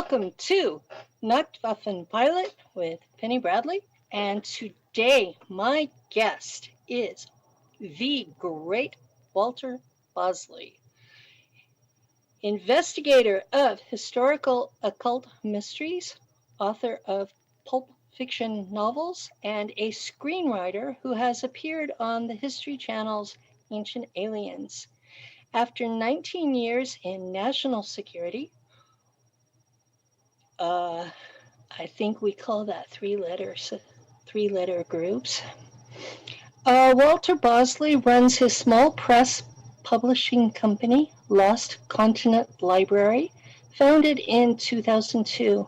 Welcome to Nacht Waffen Pilot with Penny Bradley, and today my guest is the great Walter BOSLEY, investigator of historical occult mysteries, author of pulp fiction novels, and a screenwriter who has appeared on the History Channel's Ancient Aliens. After 19 years in national security, I think we call that three-letter groups. Walter BOSLEY runs his small press publishing company, Lost Continent Library, founded in 2002.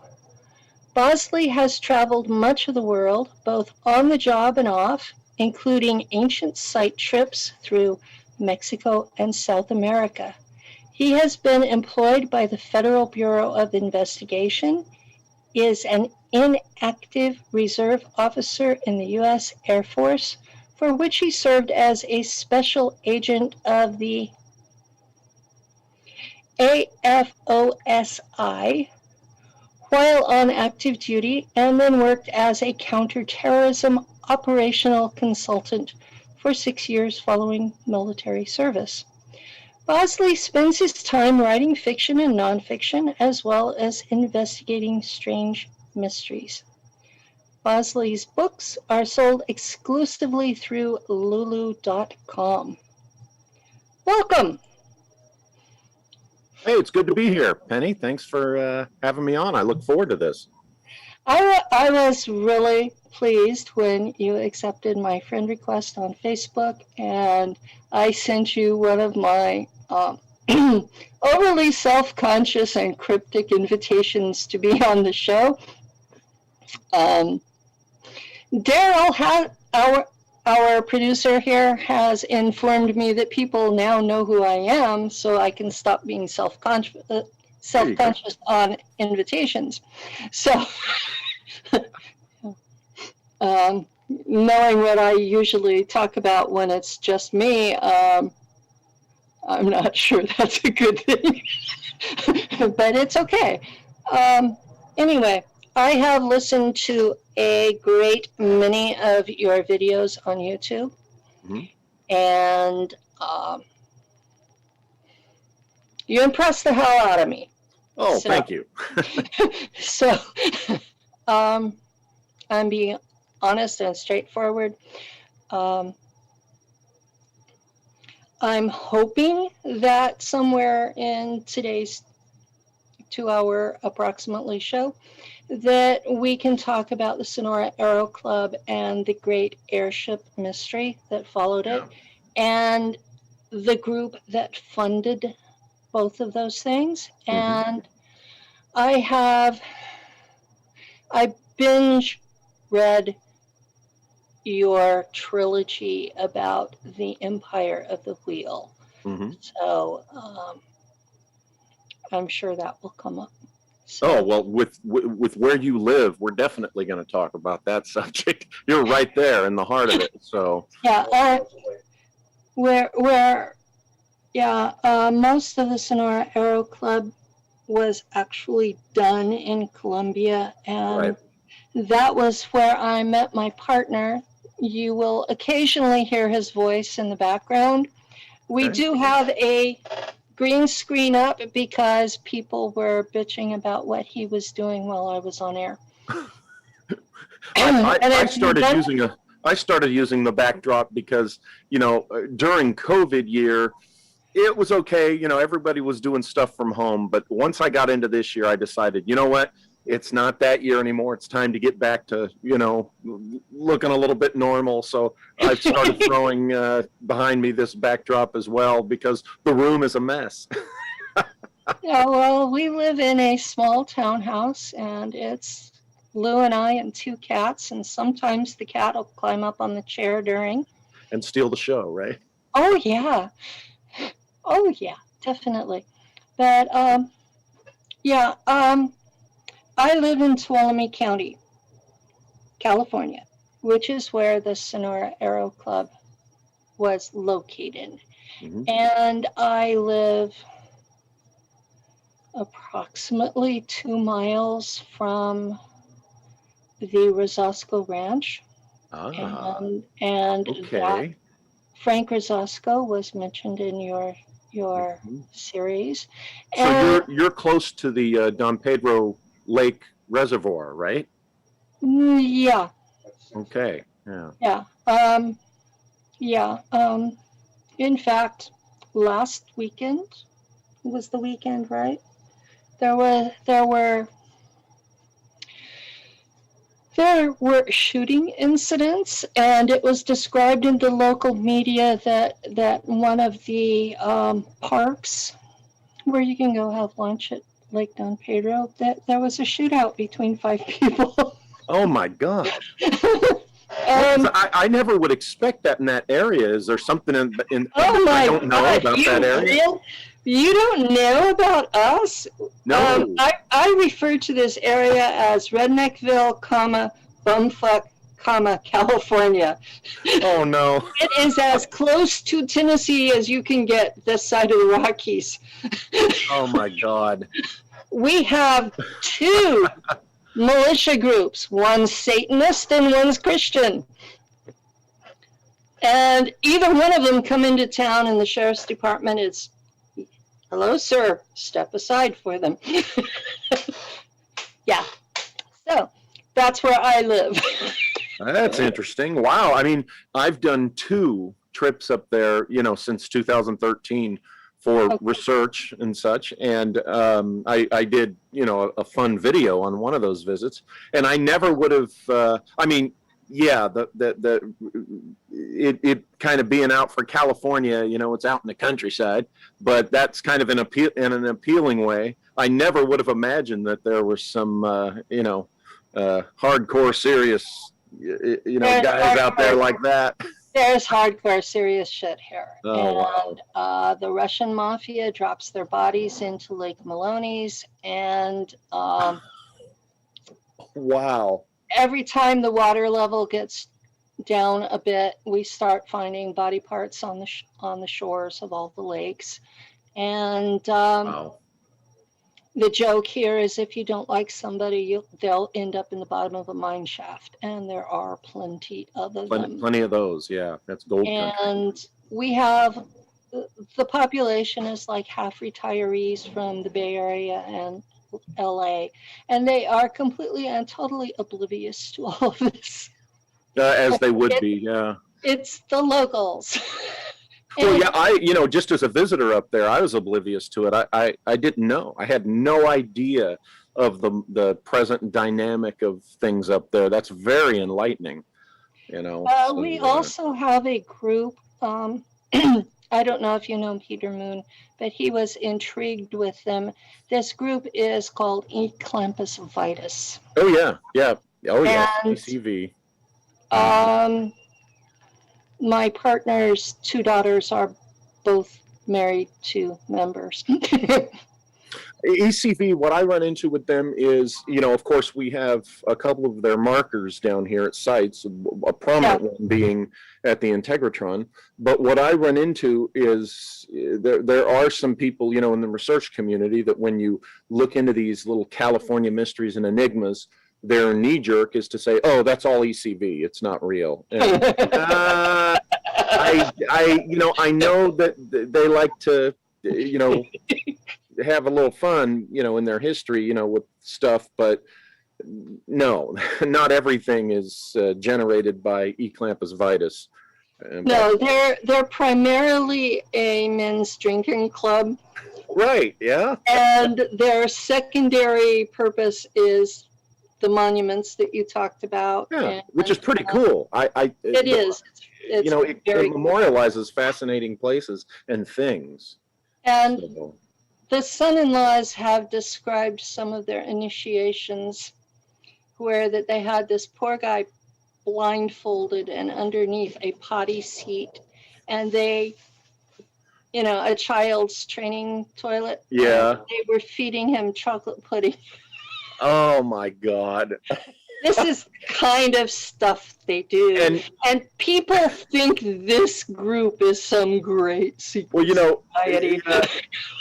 BOSLEY has traveled much of the world, both on the job and off, including ancient site trips through Mexico and South America. He has been employed by the Federal Bureau of Investigation, is an inactive reserve officer in the U.S. Air Force, for which he served as a special agent of the AFOSI while on active duty, and then worked as a counterterrorism operational consultant for 6 years following military service. BOSLEY spends his time writing fiction and nonfiction, as well as investigating strange mysteries. BOSLEY's books are sold exclusively through lulu.com. Welcome. Hey, it's good to be here, Penny. Thanks for having me on. I look forward to this. I was really pleased when you accepted my friend request on Facebook, and I sent you one of my overly self-conscious and cryptic invitations to be on the show. Daryl, our producer here, has informed me that people now know who I am, so I can stop being self-conscious on invitations. So, knowing what I usually talk about when it's just me, I'm not sure that's a good thing, but it's okay. Anyway, I have listened to a great many of your videos on YouTube, and you impressed the hell out of me. Oh, so, thank you. So, I'm being honest and straightforward. I'm hoping that somewhere in today's 2-hour approximately show that we can talk about the Sonora Aero Club and the great airship mystery that followed it, and the group that funded both of those things. And I binge read your trilogy about the Empire of the Wheel. So I'm sure that will come up. So, oh, well, with where you live, we're definitely going to talk about that subject. You're right there in the heart of it. So yeah, most of the Sonora Aero Club was actually done in Colombia, and that was where I met my partner. You will occasionally hear his voice in the background. We do have a green screen up because people were bitching about what he was doing while I was on air. I started using the backdrop because, during COVID year, it was okay. Everybody was doing stuff from home. But once I got into this year, I decided, you know what? It's not that year anymore. It's time to get back to, looking a little bit normal. So I've started throwing behind me this backdrop as well because the room is a mess. Yeah, well, we live in a small townhouse, and it's Lou and I and 2 cats, and sometimes the cat will climb up on the chair during. And steal the show, right? Oh, yeah. Oh, yeah, definitely. But, I live in Tuolumne County, California, which is where the Sonora Aero Club was located. And I live approximately 2 miles from the Rosasco Ranch. And that Okay. Frank Rosasco was mentioned in your Mhm. series. So And you're close to the Don Pedro Lake Reservoir, right? yeah, Okay. Yeah. yeah, yeah. In fact, last weekend was the weekend, right? There were shooting incidents, and it was described in the local media that one of the parks where you can go have lunch at Lake Don Pedro, that there was a shootout between 5 people. Oh my God. Well, 'cause um, I never would expect that in that area. Is there something oh I my don't know God, about that area? you don't know about us? No. I refer to this area as Redneckville, bumfuck, California. Oh no. It is as close to Tennessee as you can get this side of the Rockies. Oh my God. We have two militia groups, one's Satanist and one's Christian. And either one of them come into town and the sheriff's department is, hello, sir, step aside for them. Yeah, so that's where I live. That's interesting. Wow. I mean, I've done 2 trips up there, since 2013 for Okay. research and such. And I did, a fun video on one of those visits. And I never would have, I mean, yeah, it kind of being out for California, it's out in the countryside, but that's kind of in an appealing way. I never would have imagined that there was some, hardcore, serious, There's guys out there like that. There's hardcore serious shit here. Oh, And the Russian mafia drops their bodies into Lake Maloney's, and wow. every time the water level gets down a bit, we start finding body parts on the shores of all the lakes. And Wow. the joke here is, if you don't like somebody, they'll end up in the bottom of a mine shaft, and there are plenty of them. Plenty of those. Yeah, that's gold country. And we have, the population is like half retirees from the Bay Area and LA, and they are completely and totally oblivious to all of this. As they would be. Yeah. It's the locals. Well, yeah, just as a visitor up there, I was oblivious to it. I didn't know. I had no idea of the present dynamic of things up there. That's very enlightening, We also have a group. I don't know if you know Peter Moon, but he was intrigued with them. This group is called Eclampus vitus. Oh yeah, yeah. Oh yeah. And ECV. my partner's 2 daughters are both married to members. ECV, what I run into with them is, of course, we have a couple of their markers down here at sites, a prominent one being at the Integratron. But what I run into is there are some people, in the research community that when you look into these little California mysteries and enigmas, their knee jerk is to say, "Oh, that's all ECV. It's not real." And, I know that they like to, have a little fun, in their history, with stuff, but no, not everything is generated by Eclampus vitus. No, they're primarily a men's drinking club. Right, yeah. And their secondary purpose is the monuments that you talked about. Yeah, which is pretty cool. It is. It's it very memorializes fascinating places and things. And so. The son-in-laws have described some of their initiations, where that they had this poor guy blindfolded and underneath a potty seat, and they, a child's training toilet. Yeah. They were feeding him chocolate pudding. Oh my God. This is kind of stuff they do. And people think this group is some great secret society.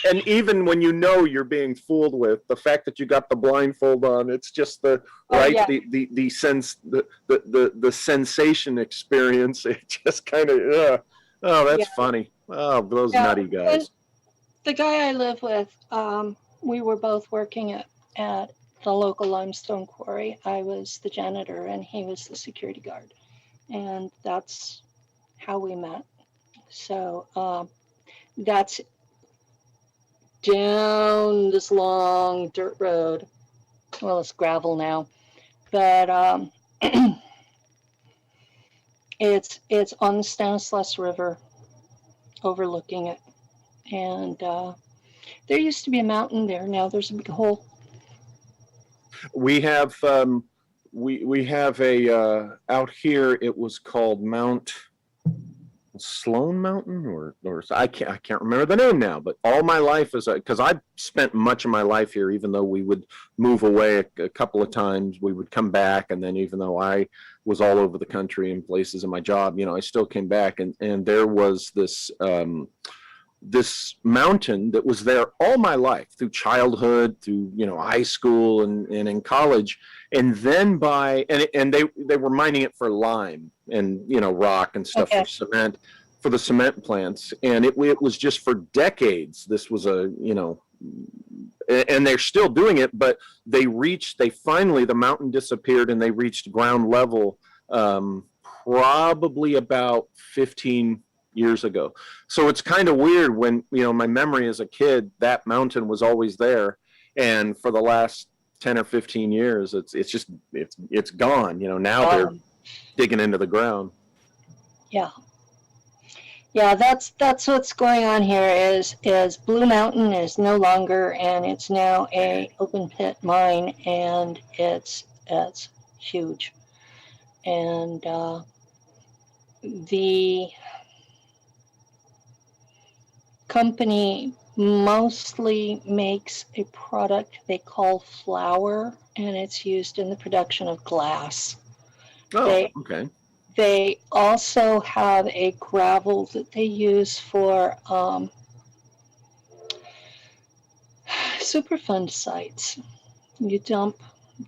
And even when you're being fooled with, the fact that you got the blindfold on, it's just the sensation experience. It just kind of, that's funny. Oh, those nutty guys. And the guy I live with, we were both working at the local limestone quarry. I was the janitor and he was the security guard. And that's how we met. So that's down this long dirt road. Well, it's gravel now, but it's on the Stanislaus River, overlooking it. And there used to be a mountain there. Now there's a big hole. We have we have a out here. It was called Mount Sloan Mountain, or I can't remember the name now. But all my life is because I spent much of my life here. Even though we would move away a couple of times, we would come back, and then even though I was all over the country in places in my job, I still came back, and there was this. This mountain that was there all my life, through childhood, through high school and in college, and then and they were mining it for lime and rock and stuff for cement, for the cement plants, and it was just for decades. This was and they're still doing it, but they finally, the mountain disappeared and they reached ground level probably about 15 years ago. So it's kind of weird when my memory as a kid, that mountain was always there, and for the last 10 or 15 years it's gone. Now they're digging into the ground. Yeah, that's what's going on here. Is Blue Mountain is no longer, and it's now a open pit mine, and it's huge, and the company mostly makes a product they call flour, and it's used in the production of glass. Okay. They also have a gravel that they use for Superfund sites. You dump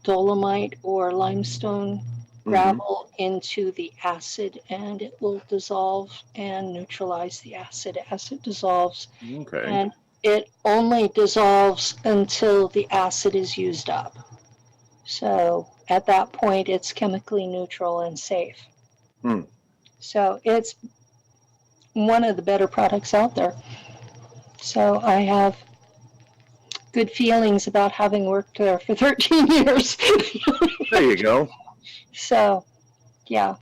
dolomite or limestone gravel into the acid, and it will dissolve and neutralize the acid as it dissolves. Okay. And it only dissolves until the acid is used up. So at that point, it's chemically neutral and safe. So it's one of the better products out there. So I have good feelings about having worked there for 13 years. There you go. So, yeah,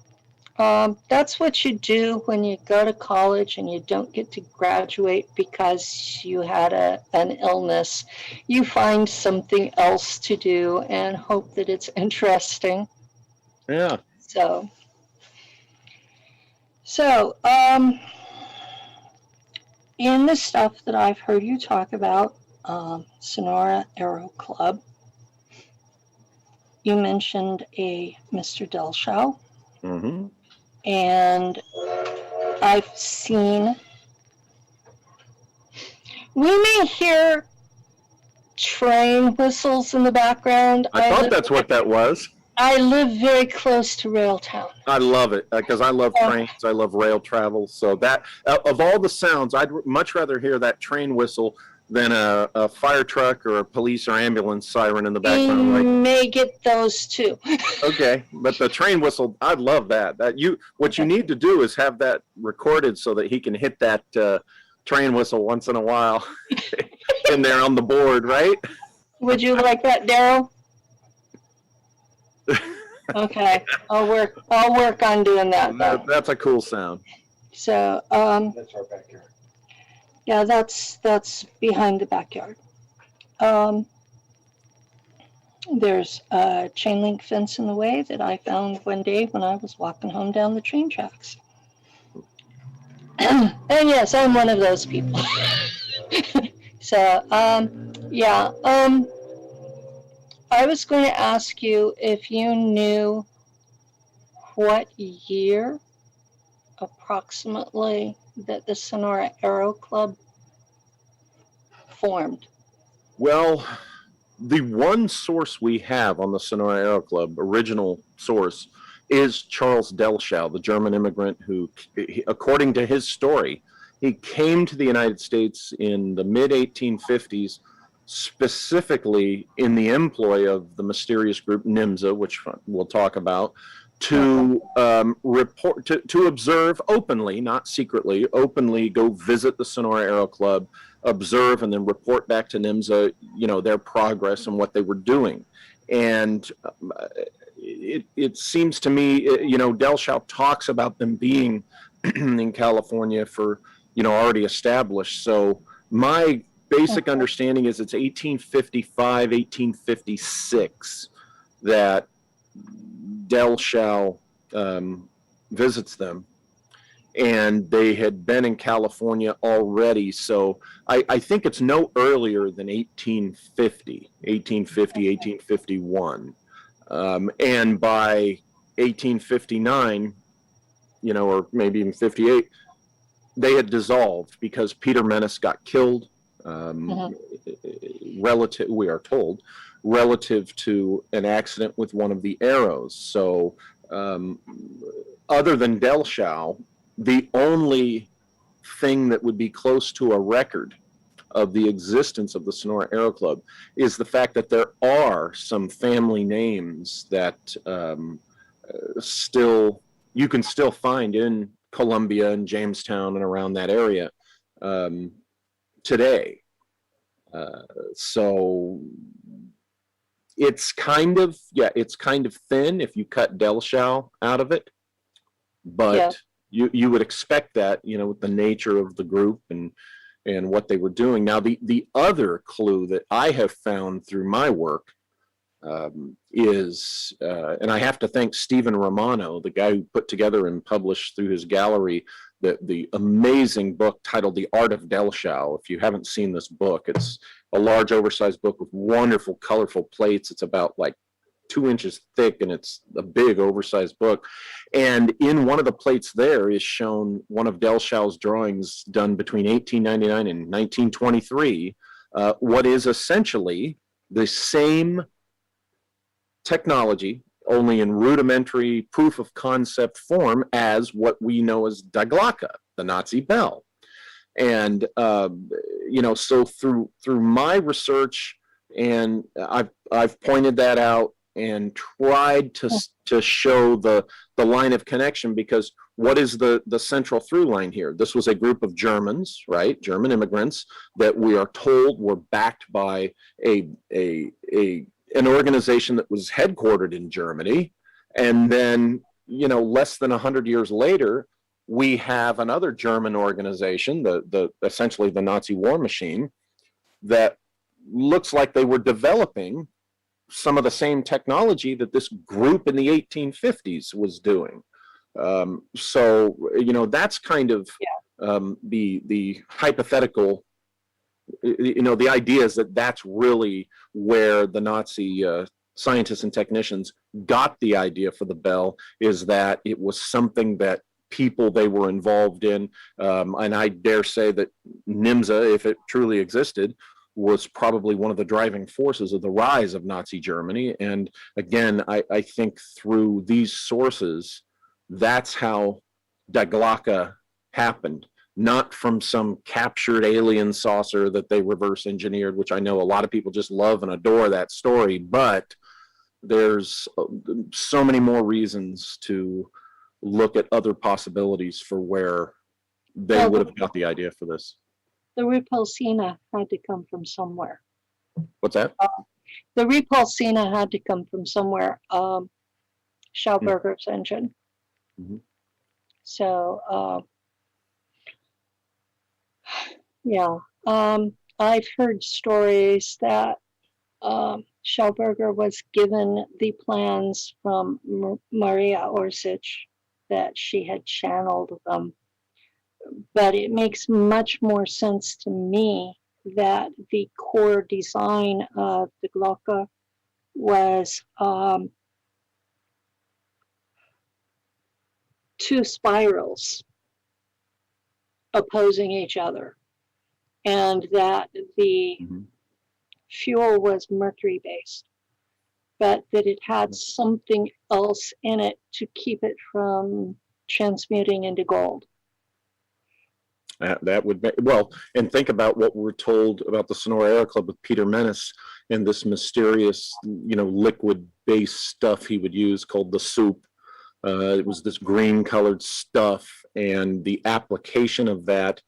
that's what you do when you go to college and you don't get to graduate because you had an illness. You find something else to do and hope that it's interesting. Yeah. So, in the stuff that I've heard you talk about, Sonora Aero Club, you mentioned a Mr. Delshow. And I've seen, we may hear train whistles in the background. I thought that's what that was. I live very close to Railtown. I love it because I love trains. I love rail travel. So that, of all the sounds, I'd much rather hear that train whistle than a fire truck or a police or ambulance siren in the background. You may get those too. Okay, but the train whistle, I'd love that. What you need to do is have that recorded so that he can hit that train whistle once in a while in there on the board, right? Would you like that, Daryl? Okay, I'll work on doing that. That's a cool sound. So that's our backyard. Yeah, that's behind the backyard. There's a chain link fence in the way that I found one day when I was walking home down the train tracks. And yes, I'm one of those people. So, I was going to ask you if you knew what year approximately that the Sonora Aero Club formed. Well, the one source we have on the Sonora Aero Club, original source, is Charles Delschow, the German immigrant who, according to his story, he came to the United States in the mid-1850s, specifically in the employ of the mysterious group NIMSA, which we'll talk about, to report, to observe openly, not secretly, openly go visit the Sonora Aero Club, observe, and then report back to NIMSA, you know, their progress and what they were doing. And it seems to me, you know, Delschow talks about them being in California for, you know, already established. So my basic understanding is it's 1855, 1856 that Delschow visits them, and they had been in California already. So I think it's no earlier than 1850, 1851. And by 1859, you know, or maybe even 58, they had dissolved because Peter Menace got killed, relative, we are told, relative to an accident with one of the arrows. So other than Delschow, the only thing that would be close to a record of the existence of the Sonora Aero Club is the fact that there are some family names that still, you can still find in Columbia and Jamestown and around that area today. So it's kind of, it's kind of thin if you cut Delschow out of it, but you would expect that, you know, with the nature of the group and what they were doing. Now, the other clue that I have found through my work is, and I have to thank Stephen Romano, the guy who put together and published through his gallery the amazing book titled The Art of Delschow. If you haven't seen this book, it's a large oversized book with wonderful colorful plates. It's about like 2 inches thick, and it's a big oversized book. And in one of the plates there is shown one of Delschau's drawings done between 1899 and 1923, what is essentially the same technology, only in rudimentary proof of concept form as what we know as Die Glocke, the Nazi bell. And you know, so through my research, and I've pointed that out and tried to show the line of connection, because what is the central through line here? This was a group of Germans, right? German immigrants that we are told were backed by an organization that was headquartered in Germany. And then, you know, less than 100 years later, we have another German organization, essentially the Nazi war machine, that looks like they were developing some of the same technology that this group in the 1850s was doing. So, you know, that's kind of the hypothetical, you know, the idea is that that's really where the Nazi scientists and technicians got the idea for the bell, is that it was something that people they were involved in, and I dare say that NIMSA, if it truly existed, was probably one of the driving forces of the rise of Nazi Germany. And again, I think through these sources, that's how Die Glocke happened, not from some captured alien saucer that they reverse engineered, which I know a lot of people just love and adore that story, but there's so many more reasons to look at other possibilities for where they would have got the idea for this. The Repulsina had to come from somewhere. What's that? The Repulsina had to come from somewhere. Schauberger's engine. Mm-hmm. So, yeah. I've heard stories that Schauberger was given the plans from Maria Orsic, that she had channeled them. But it makes much more sense to me that the core design of the Glocke was two spirals opposing each other, and that the fuel was mercury based, but that it had something else in it to keep it from transmuting into gold. That would be, well, and think about what we're told about the Sonora Air Club with Peter Menace and this mysterious, liquid-based stuff he would use called the soup. It was this green-colored stuff, and the application of that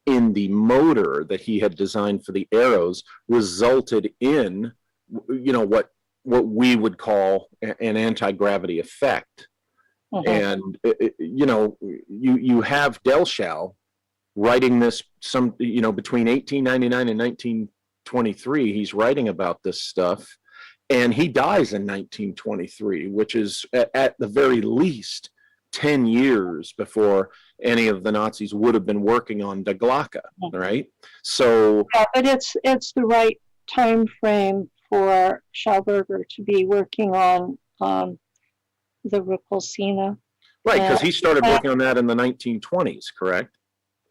in the motor that he had designed for the arrows resulted in, what we would call an anti-gravity effect. And you have Delschau writing this between 1899 and 1923. He's writing about this stuff, and he dies in 1923, which is at the very least 10 years before any of the Nazis would have been working on Die Glocke, right? So yeah, but it's the right time frame for Schauberger to be working on the Repulsina. right, because he started working on that in the 1920s, correct?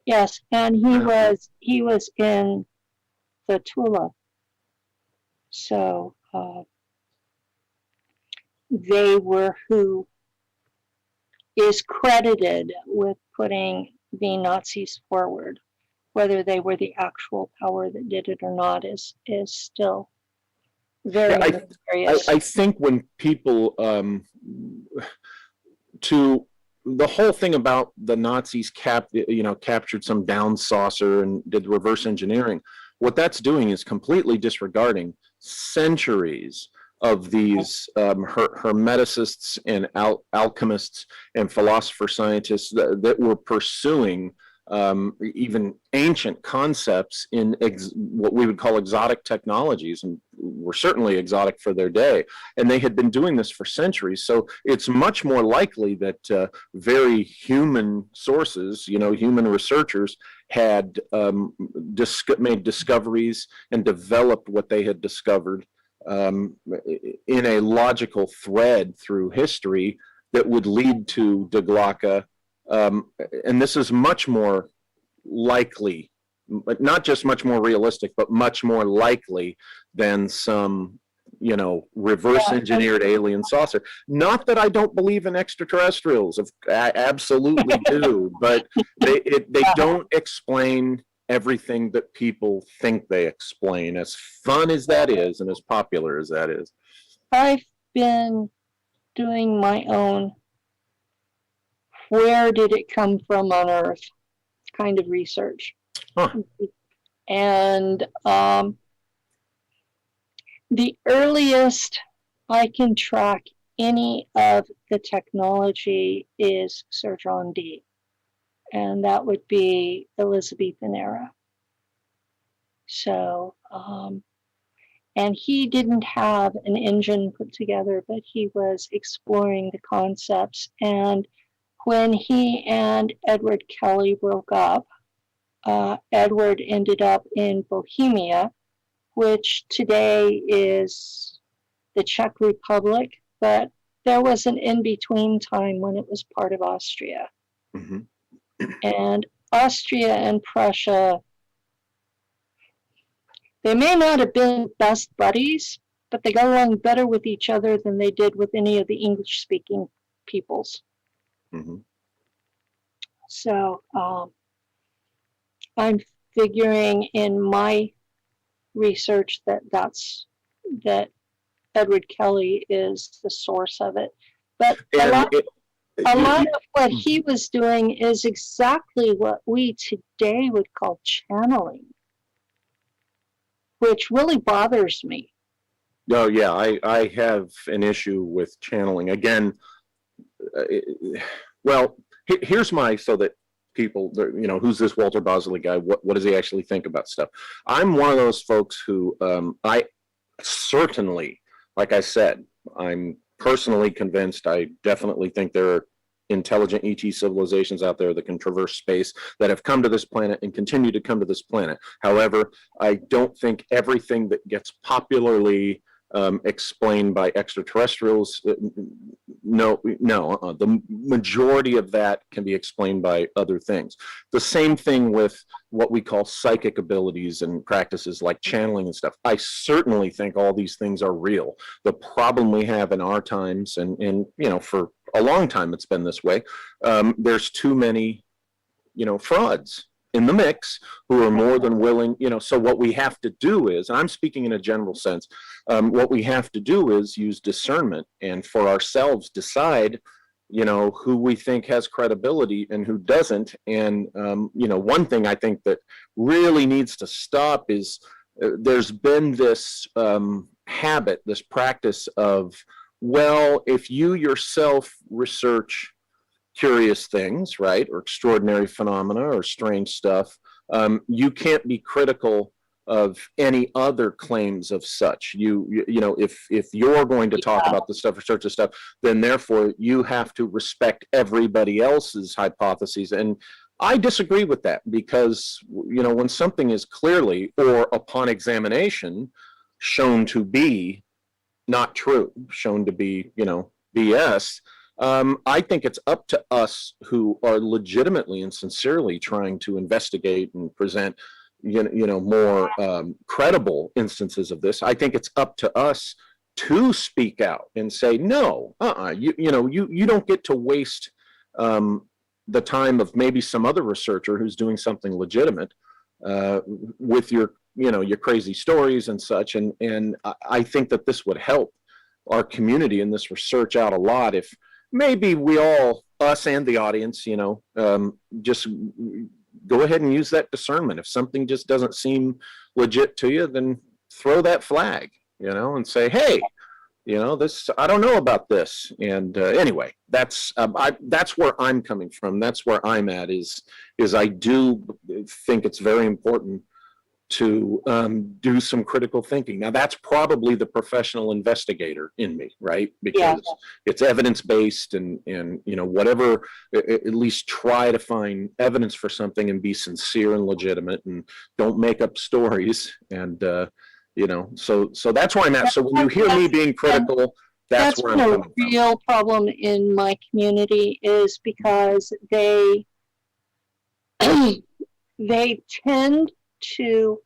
Yes, and he was in the Tula. So they were who is credited with putting the Nazis forward. Whether they were the actual power that did it or not is still very mysterious. I think when people the whole thing about the Nazis captured some down saucer and did reverse engineering, what that's doing is completely disregarding centuries of these hermeticists and alchemists and philosopher scientists that were pursuing even ancient concepts in what we would call exotic technologies, and were certainly exotic for their day. And they had been doing this for centuries. So it's much more likely that very human sources, human researchers had made discoveries and developed what they had discovered in a logical thread through history that would lead to Die Glocke. And this is much more likely, but not just much more realistic, but much more likely than some, reverse engineered alien saucer. Not that I don't believe in extraterrestrials, I absolutely do, but they don't explain everything that people think they explain, as fun as that is and as popular as that is. I've been doing my own where did it come from on Earth kind of research. And the earliest I can track any of the technology is Sir John Dee, and that would be Elizabethan era. So, and he didn't have an engine put together, but he was exploring the concepts. And when he and Edward Kelly broke up, Edward ended up in Bohemia, which today is the Czech Republic, but there was an in-between time when it was part of Austria. And Austria and Prussia, they may not have been best buddies, but they got along better with each other than they did with any of the English-speaking peoples. So I'm figuring in my research that Edward Kelly is the source of it. But a lot of what he was doing is exactly what we today would call channeling, which really bothers me. Oh, yeah, I have an issue with channeling. Again, well, here's so that people, who's this Walter Bosley guy? What does he actually think about stuff? I'm one of those folks who I certainly, like I said, I'm personally convinced. I definitely think there are intelligent ET civilizations out there that can traverse space, that have come to this planet and continue to come to this planet. However, I don't think everything that gets popularly explained by extraterrestrials. No, the majority of that can be explained by other things. The same thing with what we call psychic abilities and practices like channeling and stuff. I certainly think all these things are real. The problem we have in our times, and for a long time it's been this way, there's too many frauds in the mix who are more than willing, so what we have to do is, and I'm speaking in a general sense, what we have to do is use discernment and for ourselves decide, who we think has credibility and who doesn't. And, one thing I think that really needs to stop is there's been this habit, this practice of, well, if you yourself research curious things, right, or extraordinary phenomena or strange stuff, you can't be critical of any other claims of such. If you're going to talk about the stuff, research the stuff, then therefore you have to respect everybody else's hypotheses. And I disagree with that, because when something is clearly or upon examination shown to be not true, shown to be BS, I think it's up to us who are legitimately and sincerely trying to investigate and present, more credible instances of this. I think it's up to us to speak out and say, no, you don't get to waste the time of maybe some other researcher who's doing something legitimate with your crazy stories and such. And I think that this would help our community and this research out a lot if maybe we all, us and the audience, just go ahead and use that discernment. If something just doesn't seem legit to you, then throw that flag, and say, hey, this, I don't know about this. And anyway, that's where I'm coming from. That's where I'm at is I do think it's very important to do some critical thinking. Now, that's probably the professional investigator in me, right? Because it's evidence-based and whatever, at least try to find evidence for something and be sincere and legitimate and don't make up stories. And, so that's where I'm at. So when you hear me being critical, that's where I'm coming from. The real problem in my community is because they tend to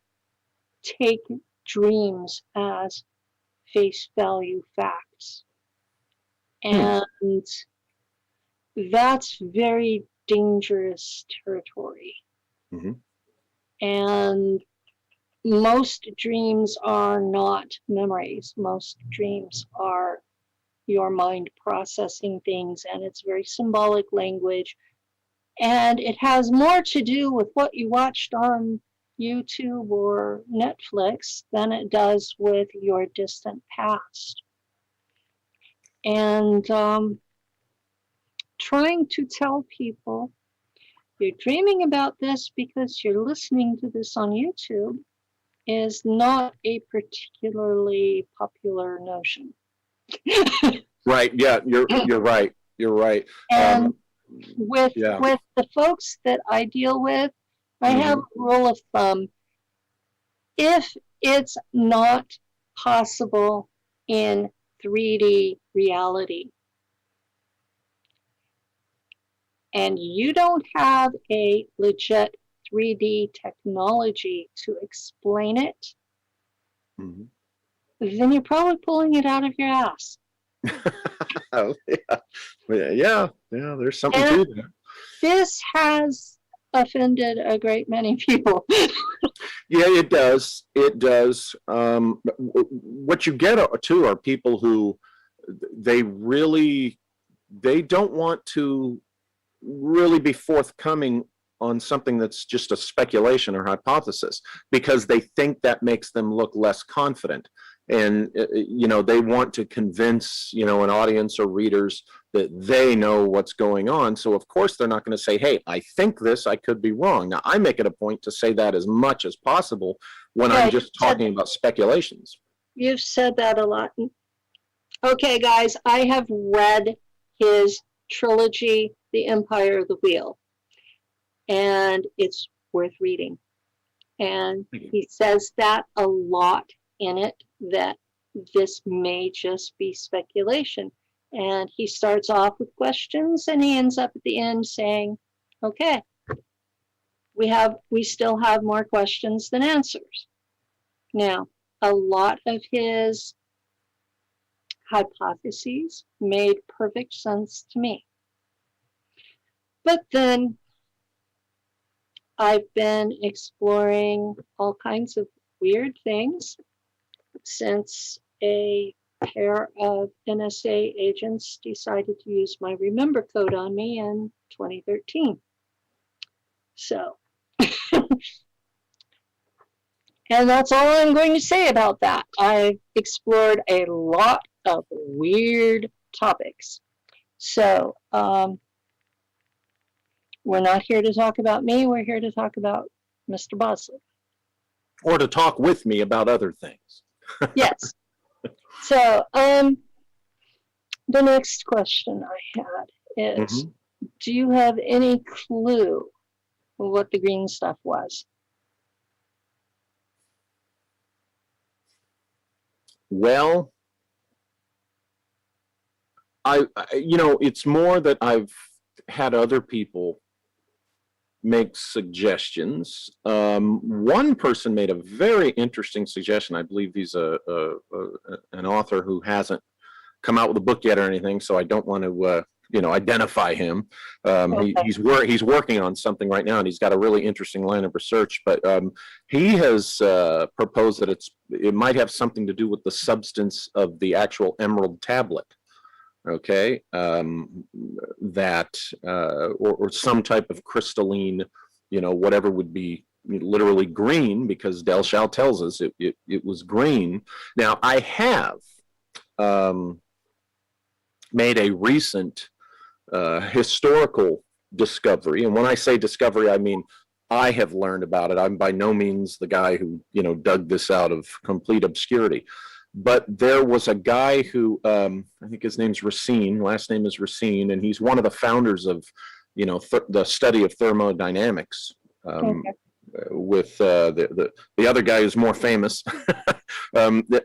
take dreams as face value facts. And that's very dangerous territory. Mm-hmm. And most dreams are not memories. Most dreams are your mind processing things, and it's very symbolic language. And it has more to do with what you watched on YouTube or Netflix than it does with your distant past. And trying to tell people you're dreaming about this because you're listening to this on YouTube is not a particularly popular notion. Right. Yeah, you're right. You're right. And with the folks that I deal with, I have a rule of thumb. If it's not possible in 3D reality, and you don't have a legit 3D technology to explain it, then you're probably pulling it out of your ass. Oh, yeah, there's something to that. This has offended a great many people. Yeah, it does. It does. What you get too are people who they don't want to really be forthcoming on something that's just a speculation or hypothesis, because they think that makes them look less confident. And, they want to convince, an audience or readers that they know what's going on. So, of course, they're not going to say, hey, I think this, I could be wrong. Now, I make it a point to say that as much as possible when I'm just talking about speculations. You've said that a lot. Okay, guys, I have read his trilogy, The Empire of the Wheel, and it's worth reading. And he says that a lot in it, that this may just be speculation. And he starts off with questions and he ends up at the end saying, okay, we still have more questions than answers. Now, a lot of his hypotheses made perfect sense to me. But then I've been exploring all kinds of weird things since a pair of NSA agents decided to use my Remember code on me in 2013. So, and that's all I'm going to say about that. I've explored a lot of weird topics. So, we're not here to talk about me. We're here to talk about Mr. Bosley. Or to talk with me about other things. Yes. So, the next question I had is, do you have any clue what the green stuff was? Well, it's more that I've had other people make suggestions. One person made a very interesting suggestion. I believe he's an author who hasn't come out with a book yet or anything, so I don't want to identify him. Okay. He's working on something right now, and he's got a really interesting line of research. But he has proposed that it might have something to do with the substance of the actual emerald tablet. Okay, that or some type of crystalline, whatever would be literally green, because Delchau tells us it was green. Now, I have made a recent historical discovery, and when I say discovery, I mean I have learned about it. I'm by no means the guy who dug this out of complete obscurity. But there was a guy who, I think his name's Racine, last name is Racine, and he's one of the founders of, the study of thermodynamics. With the other guy who's more famous.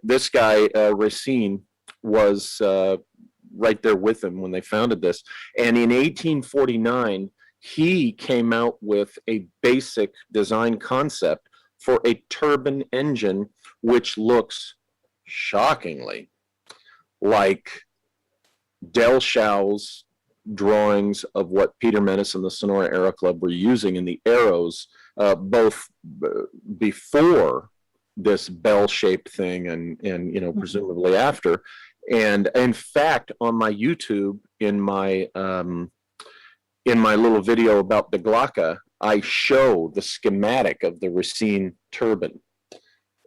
This guy, Racine, was right there with him when they founded this. And in 1849, he came out with a basic design concept for a turbine engine, which looks shockingly like Delchau's drawings of what Peter Menace and the Sonora Aero Club were using in the arrows, both before this bell-shaped thing and presumably after. And in fact, on my YouTube, in my little video about the Glocke, I show the schematic of the Racine turbine.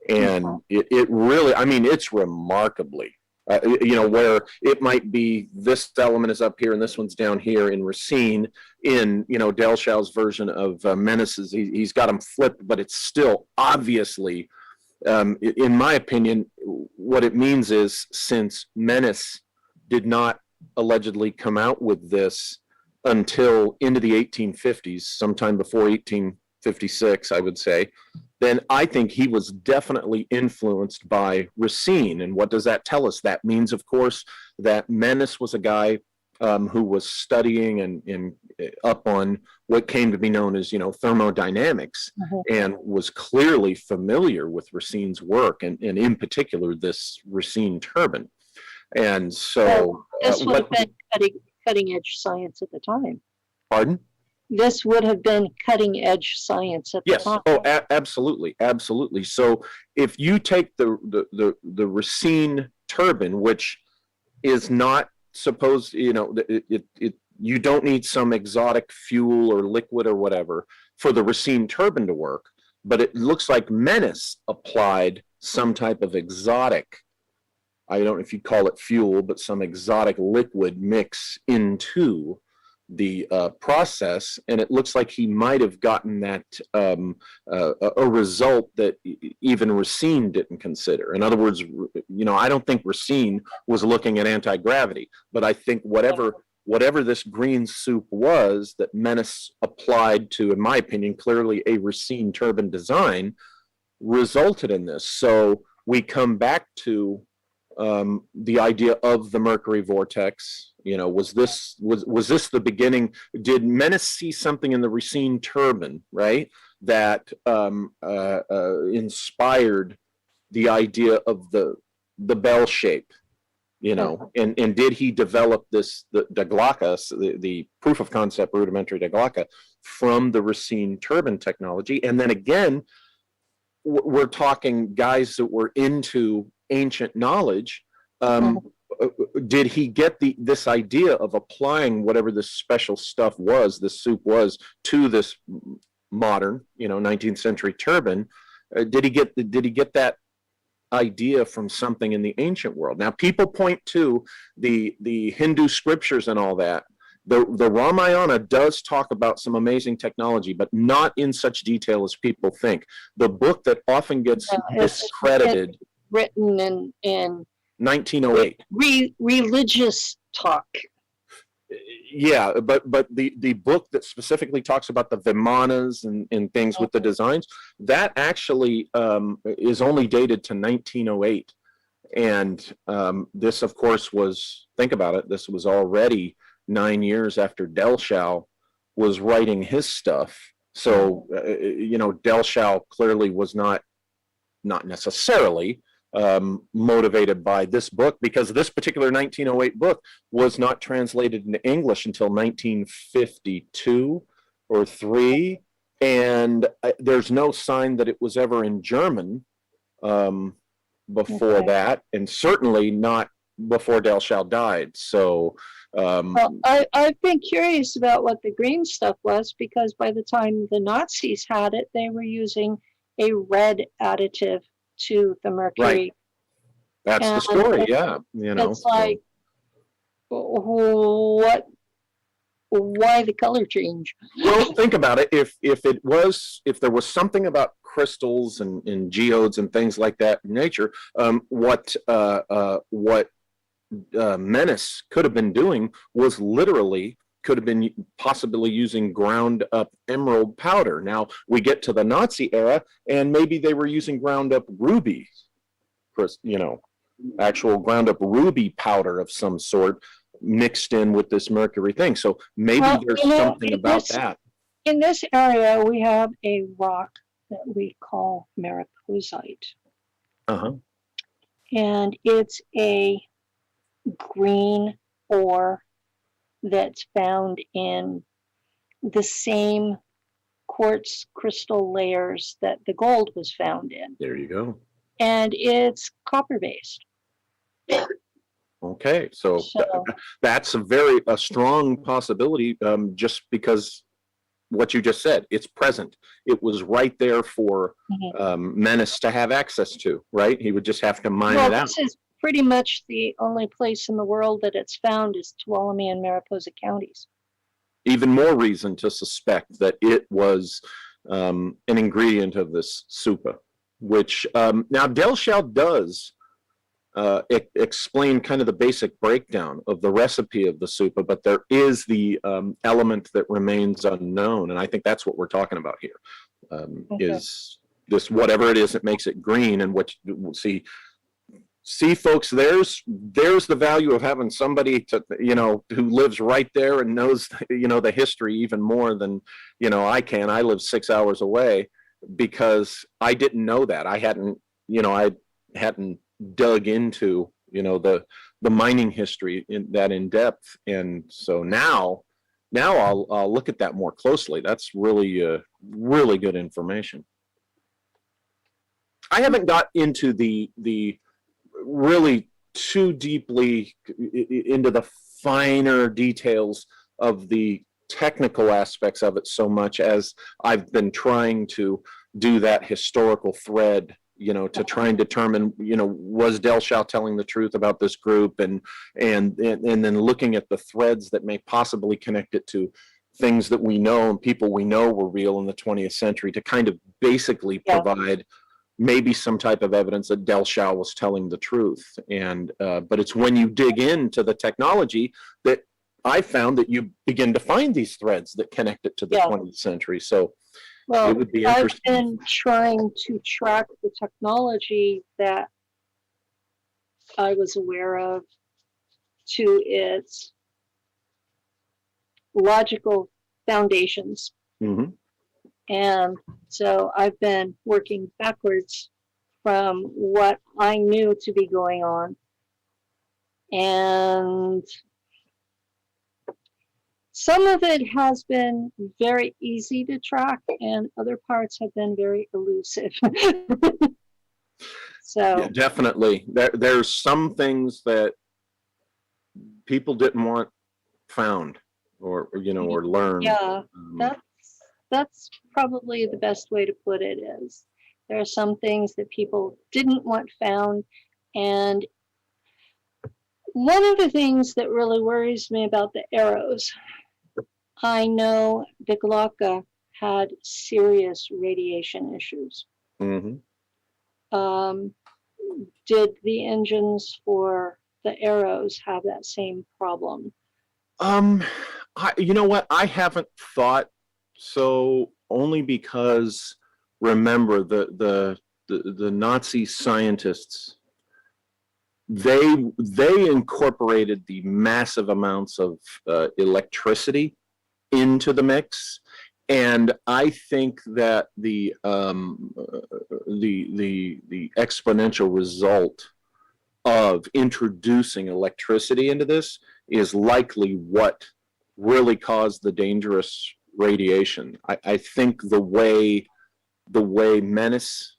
And it really, it's remarkably, where it might be this element is up here and this one's down here in Racine. In, Delchau's version of Menace's, he's got them flipped, but it's still obviously, in my opinion, what it means is, since Menace did not allegedly come out with this until into the 1850s, sometime before 1856, I would say, then I think he was definitely influenced by Racine. And what does that tell us? That means, of course, that Menace was a guy who was studying and up on what came to be known as, thermodynamics, and was clearly familiar with Racine's work, and in particular, this Racine turbine. And so... this would have been cutting-edge science at the time. Pardon? This would have been cutting-edge science at the time. Yes. Oh, absolutely, absolutely. So if you take the Racine turbine, which is not supposed, you don't need some exotic fuel or liquid or whatever for the Racine turbine to work, but it looks like Menace applied some type of exotic, I don't know if you'd call it fuel, but some exotic liquid mix into the process, and it looks like he might have gotten that a result that even Racine didn't consider. In other words, I don't think Racine was looking at anti-gravity, but I think whatever this green soup was that Menace applied to, in my opinion, clearly a Racine turbine design, resulted in this. So we come back to the idea of the Mercury vortex. Was this the beginning? Did Menace see something in the Racine turbine, right, that inspired the idea of the bell shape? And did he develop the Glocka, the proof of concept rudimentary Glocka, from the Racine turbine technology? And then again, we're talking guys that were into ancient knowledge. Did he get this idea of applying whatever this special stuff was, this soup was, to this modern, 19th century turbine? Did he get that idea from something in the ancient world? Now, people point to the Hindu scriptures and all that. The Ramayana does talk about some amazing technology, but not in such detail as people think. The book that often gets discredited, written in 1908, religious talk. Yeah, but the book that specifically talks about the Vimanas and things with the designs, that actually is only dated to 1908. And this, of course, think about it, this was already 9 years after Delchau was writing his stuff. So, Delchau clearly was not necessarily motivated by this book, because this particular 1908 book was not translated into English until 1952 or 3, and there's no sign that it was ever in German before that, and certainly not before Delchau died. So well, I've been curious about what the green stuff was, because by the time the Nazis had it, they were using a red additive to the mercury. Right. That's the story, yeah. It's like, what? Why the color change? Well, think about it. If there was something about crystals and geodes and things like that in nature, what Menace could have been doing was could have been possibly using ground up emerald powder. Now we get to the Nazi era, and maybe they were using ground up rubies, actual ground up ruby powder of some sort mixed in with this mercury thing. So maybe there's something about that. In this area, we have a rock that we call mariposite. And it's a green ore that's found in the same quartz crystal layers that the gold was found in. There you go. And it's copper based. Okay, so that's a strong possibility, just because what you just said, it's present. It was right there for Menace to have access to, right? He would just have to mine it out. This is pretty much the only place in the world that it's found is Tuolumne and Mariposa counties. Even more reason to suspect that it was an ingredient of this supa, which now Delchau does explain kind of the basic breakdown of the recipe of the supa, but there is the element that remains unknown, and I think that's what we're talking about here. Is this whatever it is that makes it green, and what you see folks, there's the value of having somebody to who lives right there and knows the history even more than I can. I live 6 hours away, because I didn't know that. I hadn't dug into the mining history in depth, and so now I'll look at that more closely. That's really really good information. I haven't got into the really too deeply into the finer details of the technical aspects of it so much as I've been trying to do that historical thread, to try and determine, was Delchau telling the truth about this group, and then looking at the threads that may possibly connect it to things that we know and people we know were real in the 20th century, to kind of basically provide maybe some type of evidence that Delchau was telling the truth. And but it's when you dig into the technology that I found that you begin to find these threads that connect it to the 20th century. So it would be interesting. I've been trying to track the technology that I was aware of to its logical foundations. Mm-hmm. And so I've been working backwards from what I knew to be going on. And some of it has been very easy to track, and other parts have been very elusive. So Yeah, definitely. There's some things that people didn't want found or learned. yeah, that's probably the best way to put it. Is there are some things that people didn't want found, and one of the things that really worries me about the arrows, I know the Glocka had serious radiation issues. Mm-hmm. Did the engines for the arrows have that same problem? You know what? I haven't thought so, only because remember the Nazi scientists, they incorporated the massive amounts of electricity into the mix, and I think that the exponential result of introducing electricity into this is likely what really caused the dangerous radiation. I think the way Menace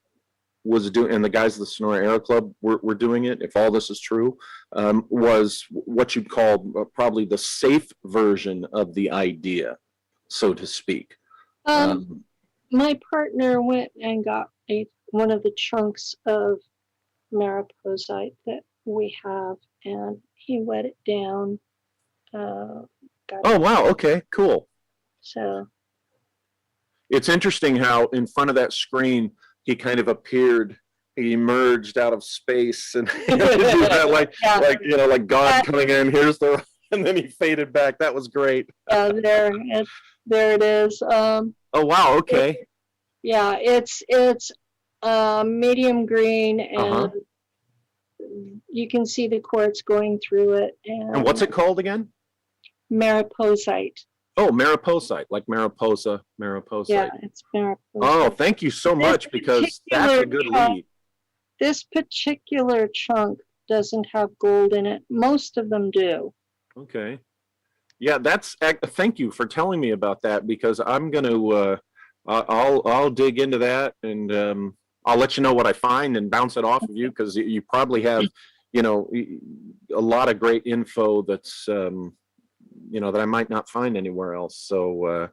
was doing, and the guys of the Sonora Aero Club were doing it, if all this is true, was what you'd call probably the safe version of the idea, so to speak. My partner went and got one of the chunks of mariposite that we have, and he wet it down. Oh, wow. Okay, cool. So it's interesting how in front of that screen, he kind of appeared, he emerged out of space and like God coming in, here's the, and then he faded back. That was great. There it is. Oh, wow. Okay. It's medium green, and you can see the quartz going through it. And what's it called again? Mariposite. Oh, mariposite, like mariposite. Yeah, it's mariposite. Oh, thank you so much, because that's a good lead. This particular chunk doesn't have gold in it. Most of them do. Okay. Yeah, thank you for telling me about that, because I'm going to, I'll dig into that, and I'll let you know what I find and bounce it off of you, because you probably have, a lot of great info that's, that I might not find anywhere else. So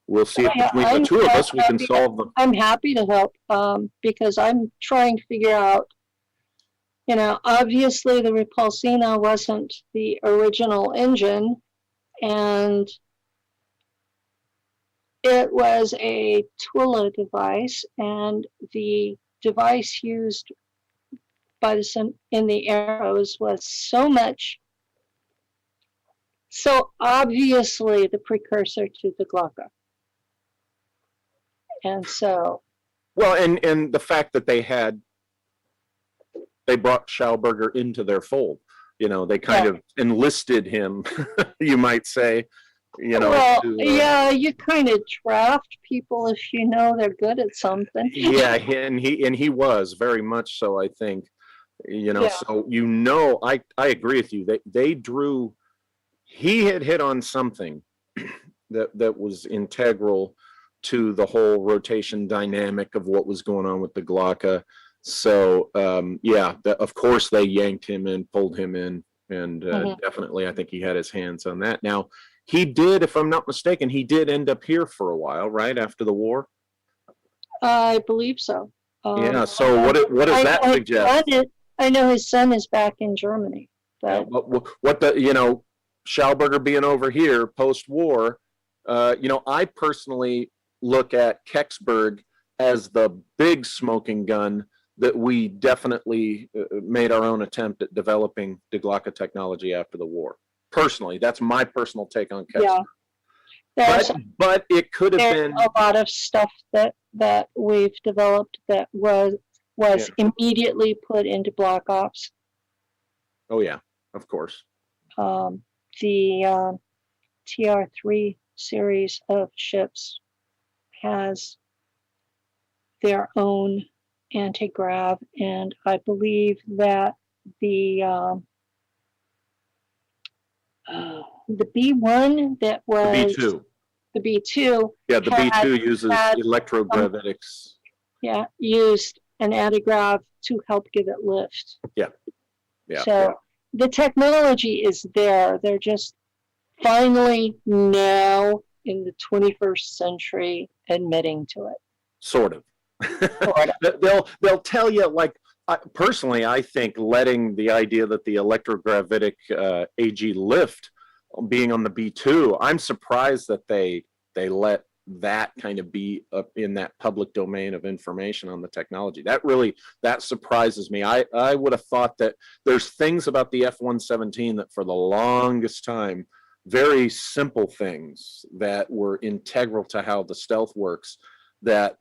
we'll see if between the two of us we can solve them. I'm happy to help, because I'm trying to figure out, obviously the Repulsina wasn't the original engine, and it was a Twila device, and the device used by in the arrows was so obviously the precursor to the Glocka. And so. Well, and the fact that they brought Schauberger into their fold, they kind of enlisted him, you might say, Well, you kind of draft people if they're good at something. Yeah, and he was very much so, I think, so, I agree with you. They drew, he had hit on something that was integral to the whole rotation dynamic of what was going on with the Glocka. So, of course they yanked him in, pulled him in, and definitely I think he had his hands on that. Now, he did, if I'm not mistaken, he did end up here for a while, right, after the war? I believe so. So what does that suggest? I know his son is back in Germany. But Schauberger being over here post-war, I personally look at Kecksburg as the big smoking gun that we definitely made our own attempt at developing the Glocka technology after the war. Personally, that's my personal take on Kecksburg. Yeah. But it could have been a lot of stuff that we've developed that was immediately put into Black Ops. Oh yeah, of course. The TR3 series of ships has their own anti-grav, and I believe that the B1 that The was B2. the B2 Yeah, the B2 uses had electrogravitics. used an anti-grav to help give it lift. Yeah. So the technology is there. They're just finally now in the 21st century admitting to it. Sort of. Sort of. They'll tell you, like, personally, I think letting the idea that the electrogravitic AG lift being on the B2, I'm surprised that they let that kind of be up in that public domain of information on the technology. That surprises me. I would have thought that there's things about the F-117 that for the longest time, very simple things that were integral to how the stealth works, that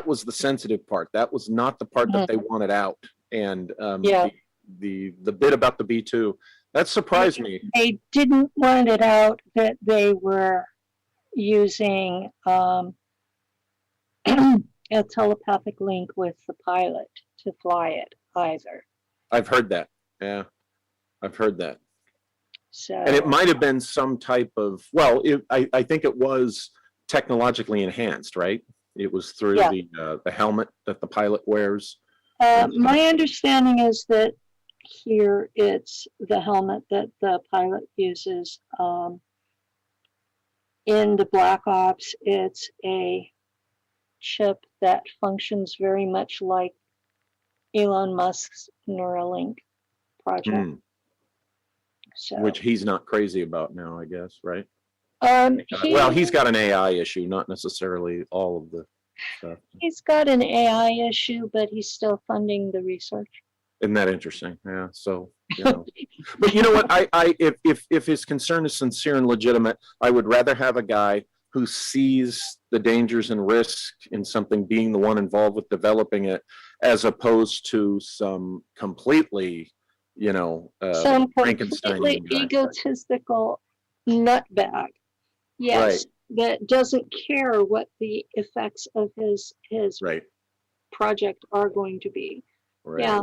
was the sensitive part. That was not the part that they wanted out. And the bit about the B2, that surprised me. They didn't want it out that they were using a telepathic link with the pilot to fly it either. I've heard that. Yeah, I've heard that. So, and it might have been some type of, well, I think it was technologically enhanced, right? It was through the helmet that the pilot wears. My understanding is that here it's the helmet that the pilot uses. In the Black Ops, it's a chip that functions very much like Elon Musk's Neuralink project. So, which he's not crazy about now, I guess, right? He's got an AI issue, not necessarily all of the stuff. He's got an AI issue, but he's still funding the research. Isn't that interesting? Yeah. So, you know. But you know what? If his concern is sincere and legitimate, I would rather have a guy who sees the dangers and risk in something being the one involved with developing it, as opposed to some completely, some completely egotistical nutbag. Yes, right. That doesn't care what the effects of his right. project are going to be. Right. Yeah.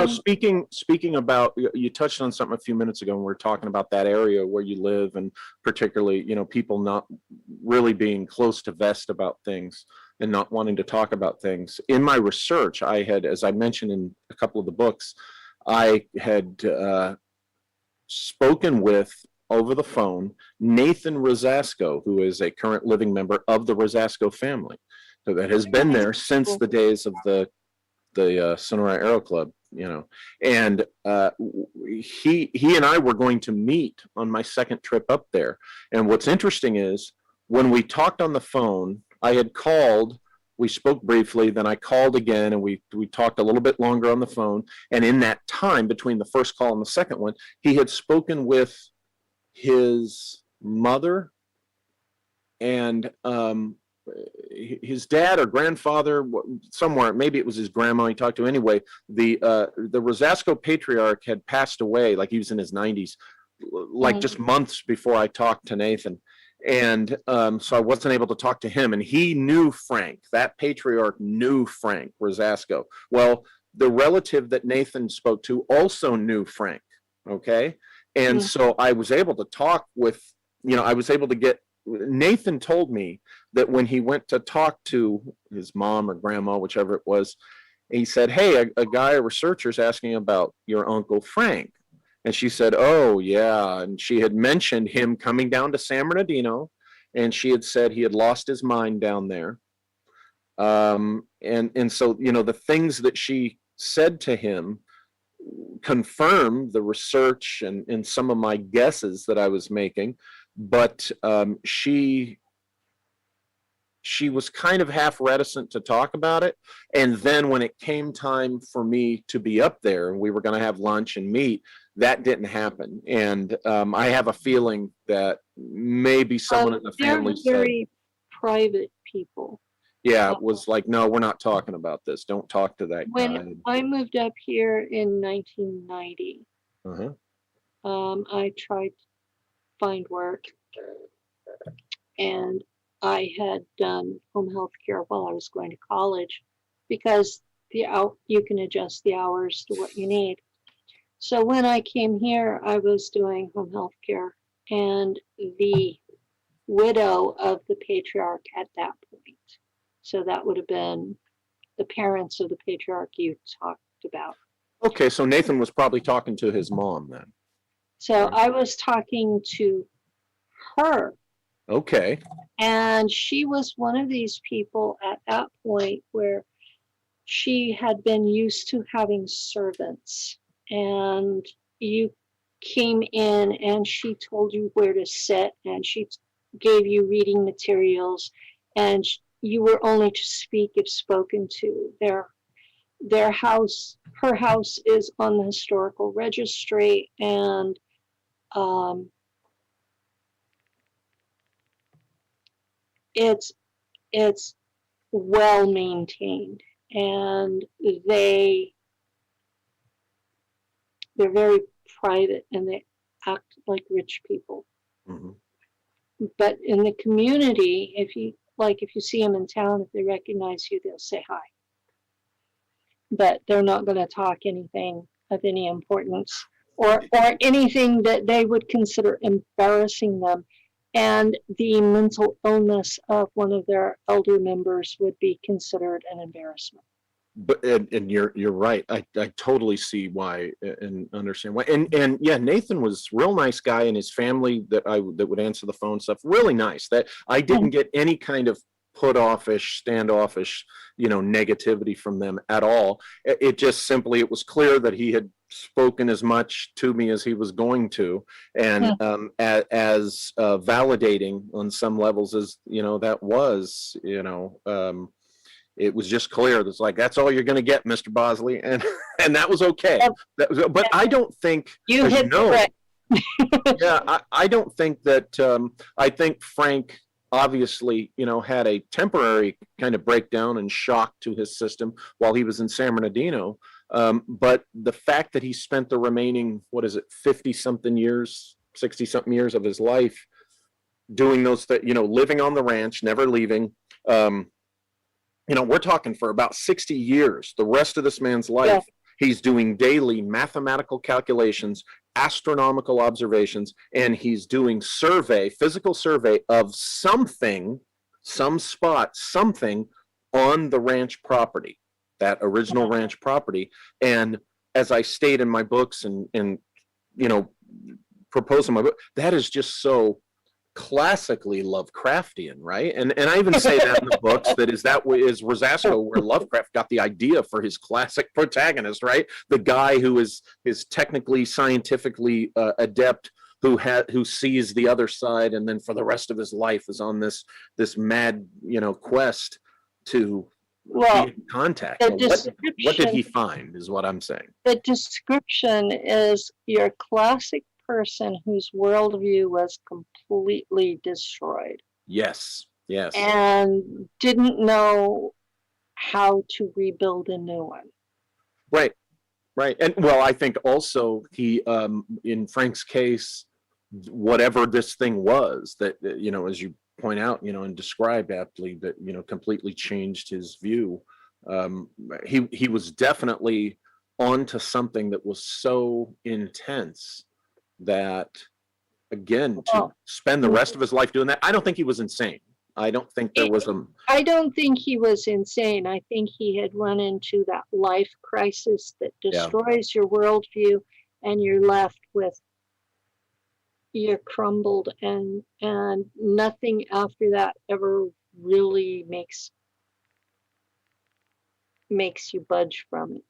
Speaking about, you touched on something a few minutes ago when we were talking about that area where you live, and particularly, people not really being close to vest about things and not wanting to talk about things. In my research, I had, as I mentioned in a couple of the books, I had spoken with, over the phone, Nathan Rosasco, who is a current living member of the Rosasco family, so that has been there since the days of the Sonora Aero Club, and he and I were going to meet on my second trip up there. And what's interesting is when we talked on the phone, I had called, we spoke briefly, then I called again, and we talked a little bit longer on the phone. And in that time between the first call and the second one, he had spoken with his mother and his dad or grandfather, somewhere, maybe it was his grandma he talked to. Anyway, the Rosasco patriarch had passed away, like he was in his 90s, like just months before I talked to Nathan. And so I wasn't able to talk to him, and he knew Frank. That patriarch knew Frank Rosasco. Well, the relative that Nathan spoke to also knew Frank, okay? And so I was able to talk with, I was able to get, Nathan told me that when he went to talk to his mom or grandma, whichever it was, he said, hey, a guy, a researcher's asking about your Uncle Frank. And she said, oh, yeah. And she had mentioned him coming down to San Bernardino, and she had said he had lost his mind down there. And so, the things that she said to him confirmed the research and some of my guesses that I was making. But she was kind of half reticent to talk about it. And then when it came time for me to be up there and we were going to have lunch and meet, that didn't happen. And I have a feeling that maybe someone in the family said, very private people. Yeah, it was like, no, we're not talking about this. Don't talk to that guy. When I moved up here in 1990, Uh-huh. I tried to find work, and I had done home health care while I was going to college because you can adjust the hours to what you need. So when I came here, I was doing home health care, and the widow of the patriarch at that point. So that would have been the parents of the patriarch you talked about. Okay, so Nathan was probably talking to his mom then. So I was talking to her, Okay. and she was one of these people at that point where she had been used to having servants, and you came in and she told you where to sit, and she gave you reading materials, and you were only to speak if spoken to. Her house is on the historical registry, and it's it's well maintained, and they're very private, and they act like rich people. Mm-hmm. But in the community, if you see them in town, if they recognize you, they'll say hi. But they're not going to talk anything of any importance, or anything that they would consider embarrassing them. And the mental illness of one of their elder members would be considered an embarrassment. But and you're right. I totally see why and understand why. And yeah, Nathan was a real nice guy, and his family that would answer the phone stuff, really nice. That I didn't get any kind of standoffish, negativity from them at all. It just simply, it was clear that he had spoken as much to me as he was going to, and as validating on some levels as that was, it was just clear. It's like, that's all you're going to get, Mr. Bosley, and that was okay. But I don't think you hit the yeah, I don't think that. I think Frank obviously, had a temporary kind of breakdown and shock to his system while he was in San Bernardino. But the fact that he spent the remaining, 50-something years, 60-something years of his life doing those, living on the ranch, never leaving. We're talking for about 60 years, the rest of this man's life. He's doing daily mathematical calculations, astronomical observations, and he's doing physical survey of something, some spot, something on the ranch property, that original ranch property. And as I state in my books and propose in my book, that is just so classically Lovecraftian, right? And I even say that in the books, that is Rosasco, where Lovecraft got the idea for his classic protagonist, right? The guy who is technically, scientifically adept, who sees the other side, and then for the rest of his life is on this mad quest to be in contact. What did he find is what I'm saying. The description is your classic person whose worldview was completely destroyed. Yes. And didn't know how to rebuild a new one. Right. And well, I think also he, in Frank's case, whatever this thing was that, as you point out, and describe aptly, that, completely changed his view. He was definitely onto something that was so intense that, again, to spend the rest of his life doing that, I don't think he was insane. I don't think there was a... I don't think he was insane. I think he had run into that life crisis that destroys your worldview, and you're left with, you're crumbled, and nothing after that ever really makes you budge from it.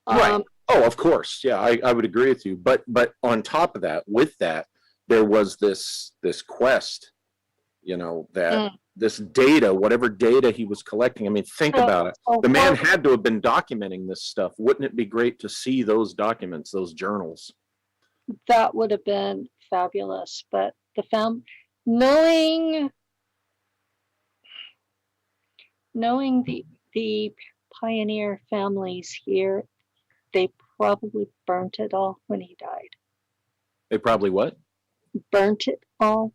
Right. Oh, of course. Yeah, I would agree with you. But on top of that, with that, there was this quest, that this data, whatever data he was collecting. I mean, think about it. The man had to have been documenting this stuff. Wouldn't it be great to see those documents, those journals? That would have been fabulous. But knowing the pioneer families here, they probably burnt it all when he died. They probably what? Burnt it all.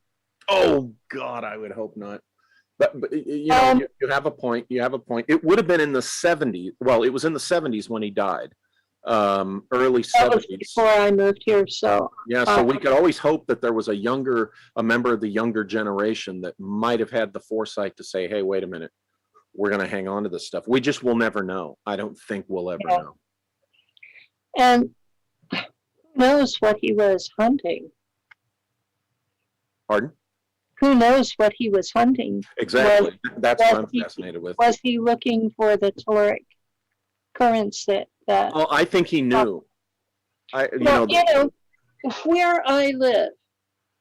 Oh God, I would hope not. But you know, you have a point. You have a point. It would have been in the 70s. Well, it was in the 70s when he died. Early 70s. That was before I moved here, so. Yeah, so we could always hope that there was a member of the younger generation that might have had the foresight to say, hey, wait a minute, we're going to hang on to this stuff. We just will never know. I don't think we'll ever know. And who knows what he was hunting? Pardon? Who knows what he was hunting? Exactly. That's what I'm fascinated with. Was he looking for the telluric currents that Oh, I think he knew. Where I live,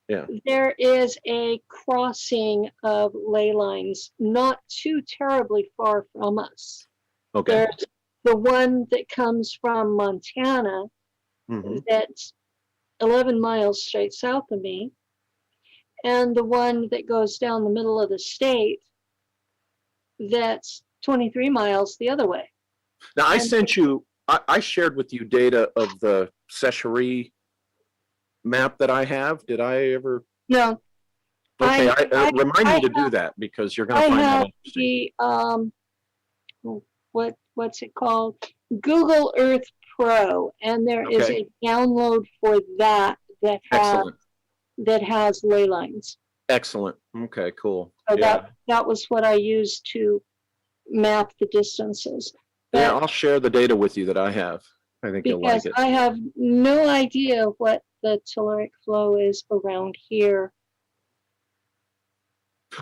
yeah, there is a crossing of ley lines not too terribly far from us. Okay. There's the one that comes from Montana, that's 11 miles straight south of me, and the one that goes down the middle of the state that's 23 miles the other way. Now, I shared with you data of the Secherie map that I have. Did I ever? No. Okay, remind me to do that, because you're going to find that interesting. What's it called? Google Earth Pro, and there is a download for that has ley lines. Excellent. Okay, cool. So that was what I used to map the distances. But yeah, I'll share the data with you that I have. I think you'll like it. Because I have no idea what the telluric flow is around here.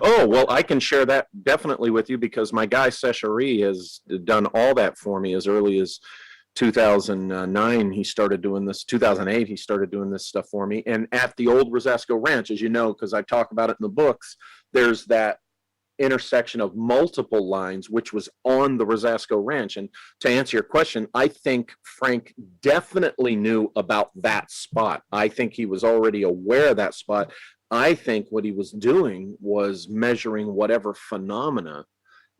Oh, well, I can share that definitely with you, because my guy Secherie has done all that for me as early as 2009. He started doing this. 2008, he started doing this stuff for me. And at the old Rosasco Ranch, as you know, because I talk about it in the books, there's that intersection of multiple lines, which was on the Rosasco Ranch. And to answer your question, I think Frank definitely knew about that spot. I think he was already aware of that spot. I think what he was doing was measuring whatever phenomena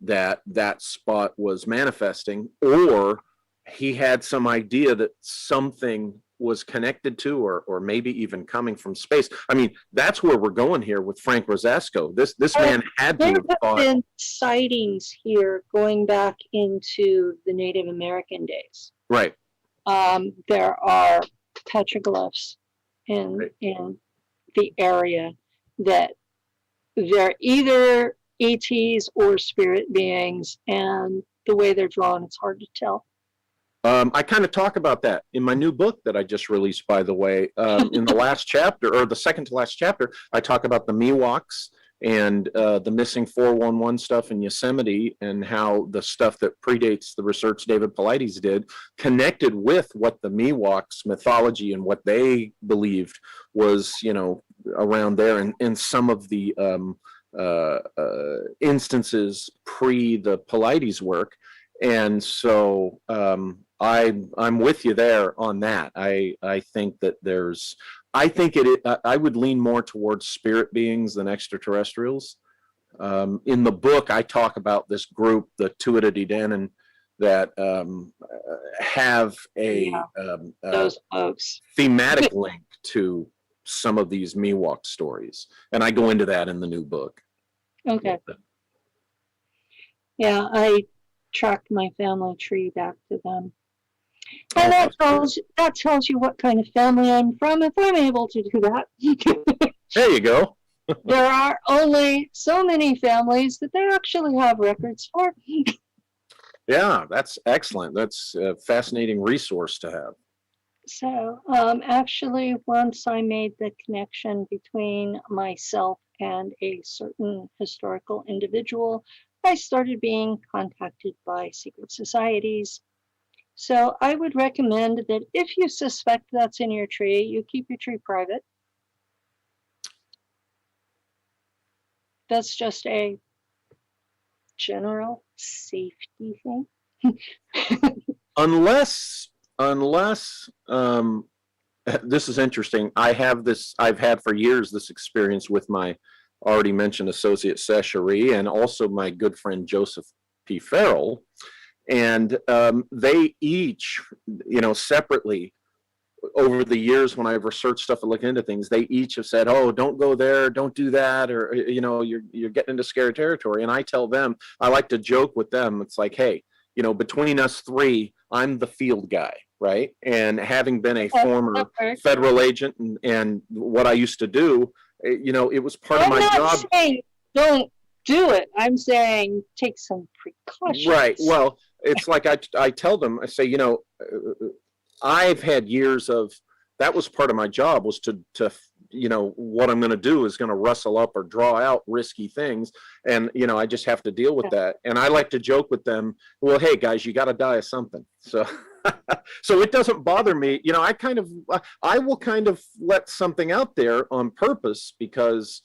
that spot was manifesting, or he had some idea that something was connected to, or maybe even coming from space. I mean, that's where we're going here with Frank Rosasco. This man had to have thought. There have been sightings here going back into the Native American days. Right. There are petroglyphs in the area that they're either ETs or spirit beings, and the way they're drawn, it's hard to tell. I kind of talk about that in my new book that I just released, by the way. In the last chapter, or the second to last chapter, I talk about the Miwoks and the missing 411 stuff in Yosemite, and how the stuff that predates the research David Paulides did connected with what the Miwoks mythology and what they believed was, around there, and some of the instances pre the Paulides work. And so I'm with you there on that. I think that I would lean more towards spirit beings than extraterrestrials. In the book, I talk about this group, the Tuatha that have those folks thematic link to some of these Miwok stories, and I go into that in the new book. Okay. Yeah, I tracked my family tree back to them. And that tells you what kind of family I'm from, if I'm able to do that. There you go. There are only so many families that they actually have records for. Yeah, that's excellent. That's a fascinating resource to have. So actually, once I made the connection between myself and a certain historical individual, I started being contacted by secret societies. So I would recommend that if you suspect that's in your tree, you keep your tree private. That's just a general safety thing. Unless this is interesting. I've had for years this experience with my already mentioned associate Secherie, and also my good friend Joseph P. Farrell. And they each, separately, over the years when I've researched stuff and looked into things, they each have said, "Oh, don't go there, don't do that," or you're getting into scary territory. And I tell them, I like to joke with them. It's like, hey, between us three, I'm the field guy, right? And having been a former federal agent and what I used to do, it was part of my job. I'm not saying don't do it. I'm saying take some precautions. Right. Well, it's like I tell them, I say, I've had years of, that was part of my job, was to what I'm going to do is going to rustle up or draw out risky things. And, I just have to deal with that. And I like to joke with them, well, hey guys, you got to die of something. So, so it doesn't bother me. I will kind of let something out there on purpose, because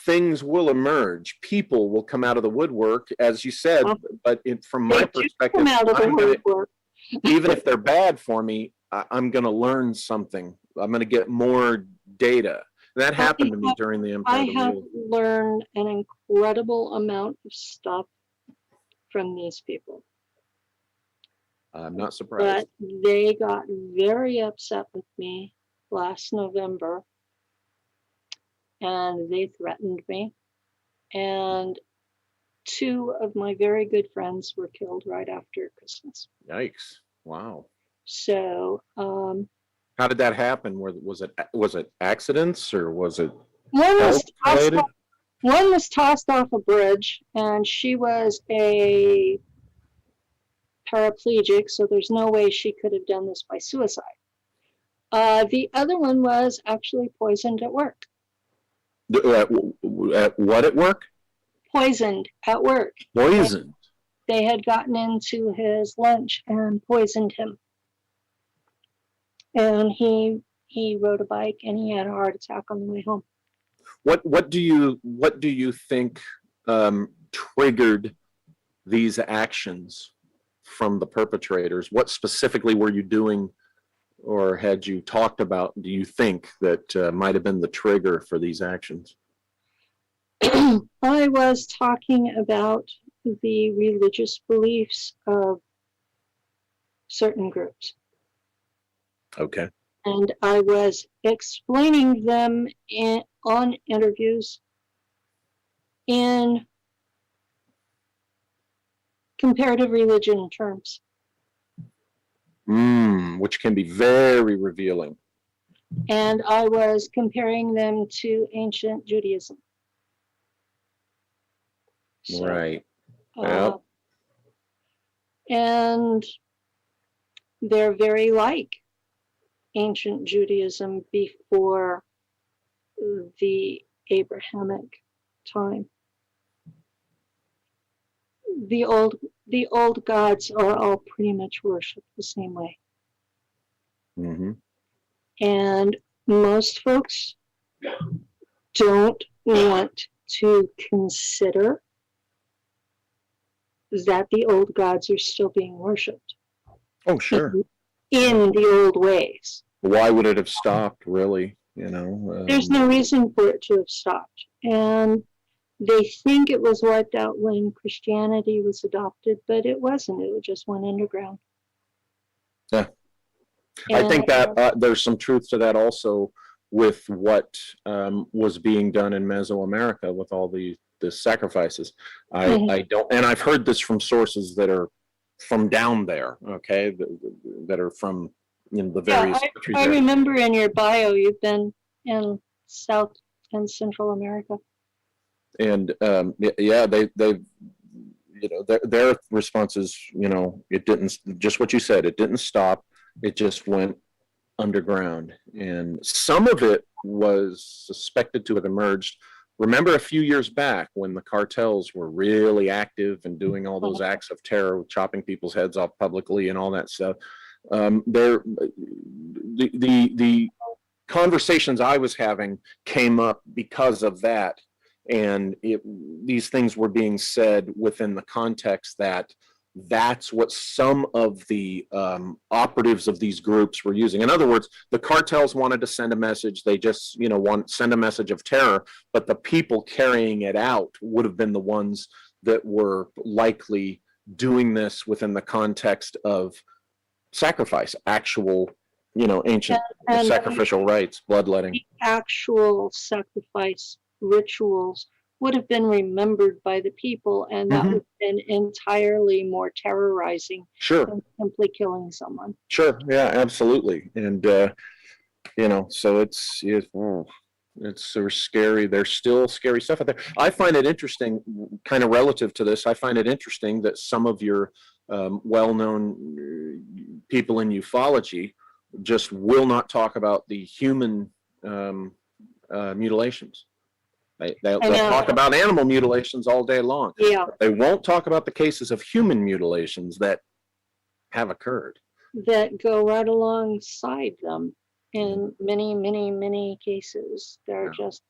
things will emerge. People will come out of the woodwork, as you said, but from my perspective, even if they're bad for me, I'm going to learn something. I'm going to get more data. That happened to me during the Empire. I have learned an incredible amount of stuff from these people. I'm not surprised. But they got very upset with me last November, and they threatened me. And 2 of my very good friends were killed right after Christmas. Yikes. Wow. So, how did that happen? Was it accidents, or was it one was tossed off a bridge, and she was a paraplegic, so there's no way she could have done this by suicide. The other one was actually poisoned at work. At what at work? Poisoned at work. Poisoned. They had gotten into his lunch and poisoned him. And he rode a bike and he had a heart attack on the way home. What do you think triggered these actions from the perpetrators? What specifically were you doing, or had you talked about, do you think, that might have been the trigger for these actions? I was talking about the religious beliefs of certain groups. Okay. And I was explaining them on interviews in comparative religion terms. Which can be very revealing. And I was comparing them to ancient Judaism. So, right. Yep. And they're very like ancient Judaism before the Abrahamic time. The old gods are all pretty much worshipped the same way. Mm-hmm. And most folks don't want to consider that the old gods are still being worshipped. Oh, sure. In the old ways. Why would it have stopped, really? There's no reason for it to have stopped. And they think it was wiped out when Christianity was adopted, but it wasn't. It just went underground. Yeah. I think that there's some truth to that also, with what was being done in Mesoamerica with all the sacrifices. I don't, and I've heard this from sources that are from down there, okay, that are from the various countries. I remember in your bio you've been in South and Central America. And their response is, it didn't, just what you said, it didn't stop, it just went underground. And some of it was suspected to have emerged. Remember a few years back when the cartels were really active and doing all those acts of terror, chopping people's heads off publicly and all that stuff. The conversations I was having came up because of that. And these things were being said within the context that that's what some of the operatives of these groups were using. In other words, the cartels wanted to send a message. They just, send a message of terror, but the people carrying it out would have been the ones that were likely doing this within the context of sacrifice, actual, ancient And sacrificial rites, bloodletting. the actual sacrifice rituals would have been remembered by the people, and that would have been entirely more terrorizing Sure. than simply killing someone. Sure. Yeah, absolutely. And, so it's sort of scary. There's still scary stuff out there. I find it interesting, kind of relative to this, I find it interesting that some of your well-known people in ufology just will not talk about the human mutilations. They'll talk about animal mutilations all day long. Yeah. They won't talk about the cases of human mutilations that have occurred. That go right alongside them in many, many, many cases. They're just,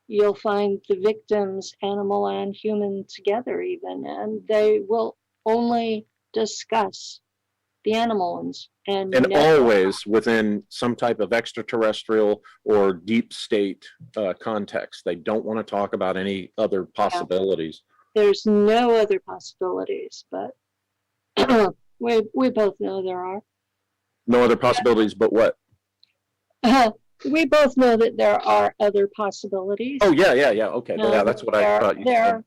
you'll find the victims, animal and human together even, and they will only discuss the animal ones. And always within some type of extraterrestrial or deep state context. They don't want to talk about any other possibilities. There's no other possibilities, but we both know there are. No other possibilities, but what? We both know that there are other possibilities. Oh, yeah. Okay. Yeah, that's what I thought you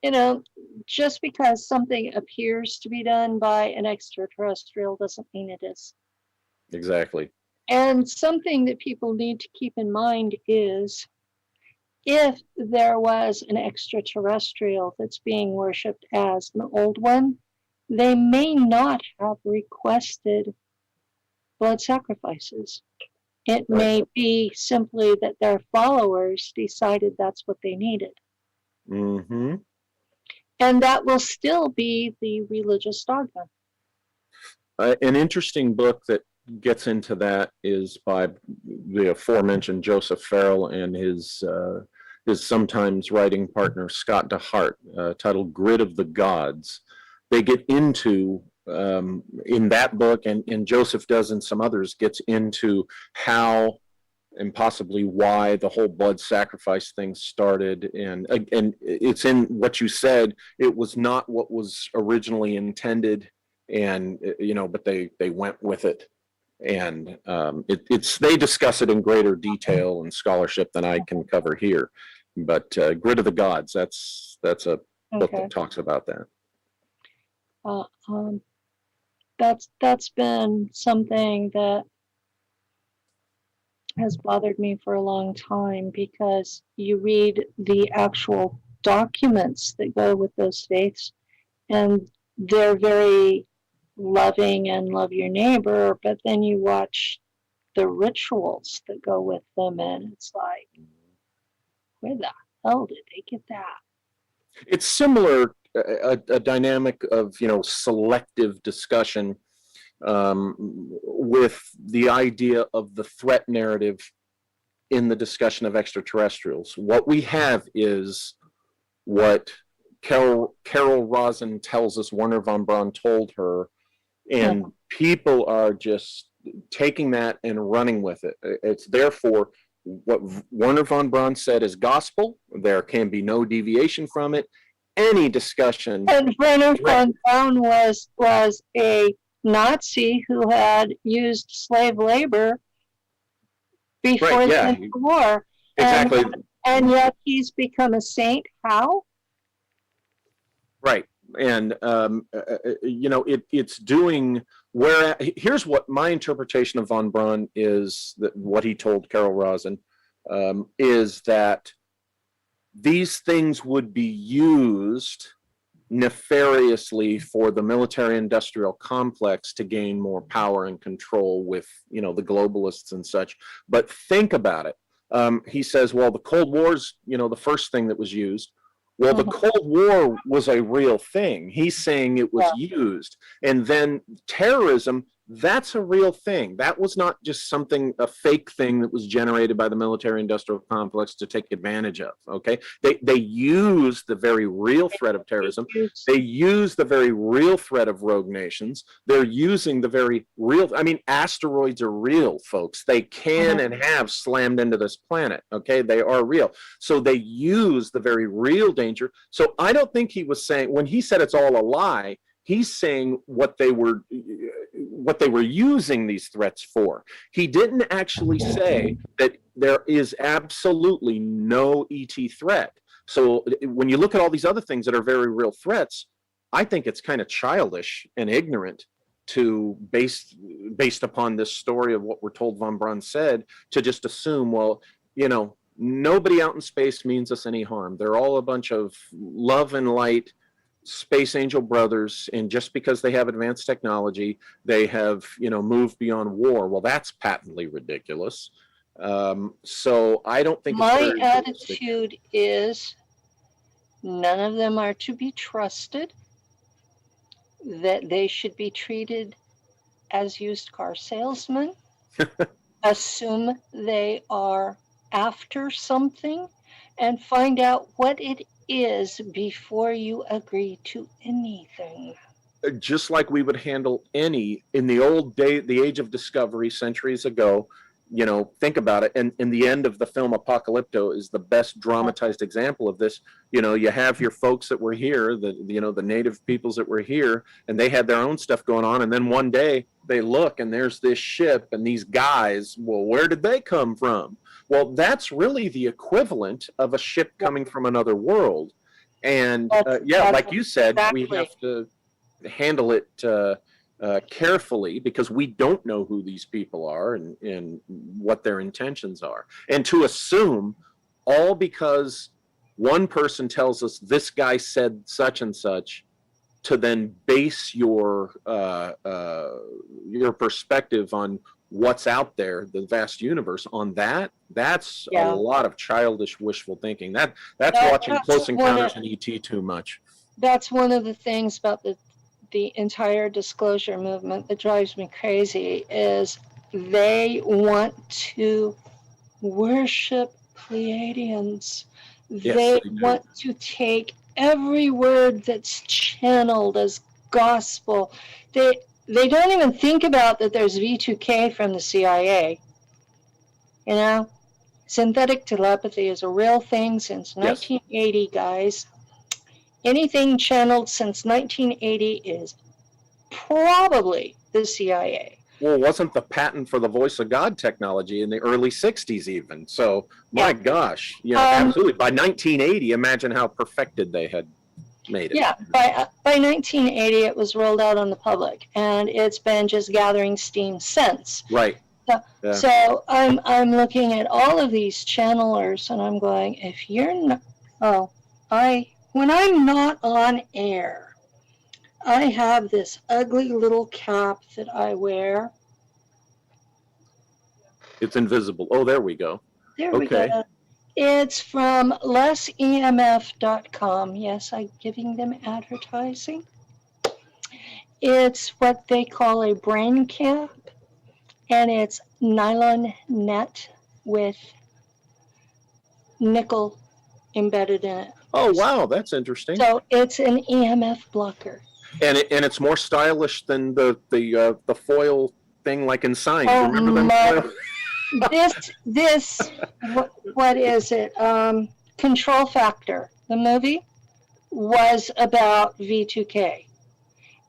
said. Just because something appears to be done by an extraterrestrial doesn't mean it is. Exactly. And something that people need to keep in mind is if there was an extraterrestrial that's being worshipped as an old one, they may not have requested blood sacrifices. It may be simply that their followers decided that's what they needed. Mm-hmm. And that will still be the religious dogma. An interesting book that gets into that is by the aforementioned Joseph Farrell and his sometimes writing partner, Scott DeHart, titled Grid of the Gods. They get into, in that book, and Joseph does in some others, gets into how and possibly why the whole blood sacrifice thing started. And it's in what you said, it was not what was originally intended, and but they went with it. And they discuss it in greater detail and scholarship than I can cover here. But Grid of the Gods, that's a book that talks about that. That's been something that has bothered me for a long time, because you read the actual documents that go with those faiths, and they're very loving and love your neighbor, but then you watch the rituals that go with them, and it's like, where the hell did they get that? It's similar, a dynamic of selective discussion with the idea of the threat narrative in the discussion of extraterrestrials. What we have is what Carol Rosin tells us Wernher von Braun told her, and people are just taking that and running with it. It's therefore what Wernher von Braun said is gospel. There can be no deviation from it. Any discussion. And Wernher von Braun was a Nazi who had used slave labor before the war. Exactly. And yet he's become a saint. How? Right. And, it's doing where, here's what my interpretation of von Braun is, that what he told Carol Rosin, is that these things would be used nefariously for the military-industrial complex to gain more power and control with, the globalists and such. But think about it. He says, well, the Cold War's, the first thing that was used. Well, the Cold War was a real thing. He's saying it was used. And then terrorism, That's a real thing. That was not just something, a fake thing that was generated by the military-industrial complex to take advantage of. Okay, they use the very real threat of terrorism. They use the very real threat of rogue nations. They're using the very real. I mean, asteroids are real, folks. They can and have slammed into this planet. Okay, they are real. So they use the very real danger. So I don't think he was saying, when he said it's all a lie, he's saying what they were using these threats for. He didn't actually say that there is absolutely no ET threat. So when you look at all these other things that are very real threats, I think it's kind of childish and ignorant to based upon this story of what we're told von Braun said, to just assume, well, you know, nobody out in space means us any harm. They're all a bunch of love and light space angel brothers, and just because they have advanced technology, they have, you know, moved beyond war. Well, that's patently ridiculous. So I don't think my attitude is none of them are to be trusted, that they should be treated as used car salesmen. Assume they are after something and find out what it is before you agree to anything. Just like we would handle any, in the old day, the age of discovery centuries ago, you know, think about it. And in the end of the film Apocalypto is the best dramatized example of this. You know, you have your folks that were here, the native peoples that were here, and they had their own stuff going on. And then one day they look and there's this ship and these guys, well, where did they come from? Well, that's really the equivalent of a ship coming from another world. And like you said, exactly. We have to handle it carefully, because we don't know who these people are and what their intentions are. And to assume, all because one person tells us this guy said such and such, to then base your perspective on what's out there, the vast universe, on that's a lot of childish wishful thinking. That's watching Close Encounters and ET too much. That's one of the things about the entire disclosure movement that drives me crazy, is they want to worship Pleiadians. Yes, they want to take every word that's channeled as gospel. They don't even think about that there's V2K from the CIA. You know, synthetic telepathy is a real thing since 1980, guys. Anything channeled since 1980 is probably the CIA. Well, wasn't the patent for the voice of God technology in the early 60s even? So, my gosh, absolutely. By 1980, imagine how perfected they had made it. Yeah, by 1980, it was rolled out on the public, and it's been just gathering steam since. Right. So I'm looking at all of these channelers, and I'm going, if you're not, when I'm not on air, I have this ugly little cap that I wear. It's invisible. Oh, there we go. There we go. It's from lessemf.com. Yes, I'm giving them advertising. It's what they call a brain cap, and it's nylon net with nickel embedded in it. Oh, wow, that's interesting. So it's an EMF blocker. And it's more stylish than the foil thing like in Signs. Oh, remember them? What is it? Control Factor, the movie, was about V2K. Okay.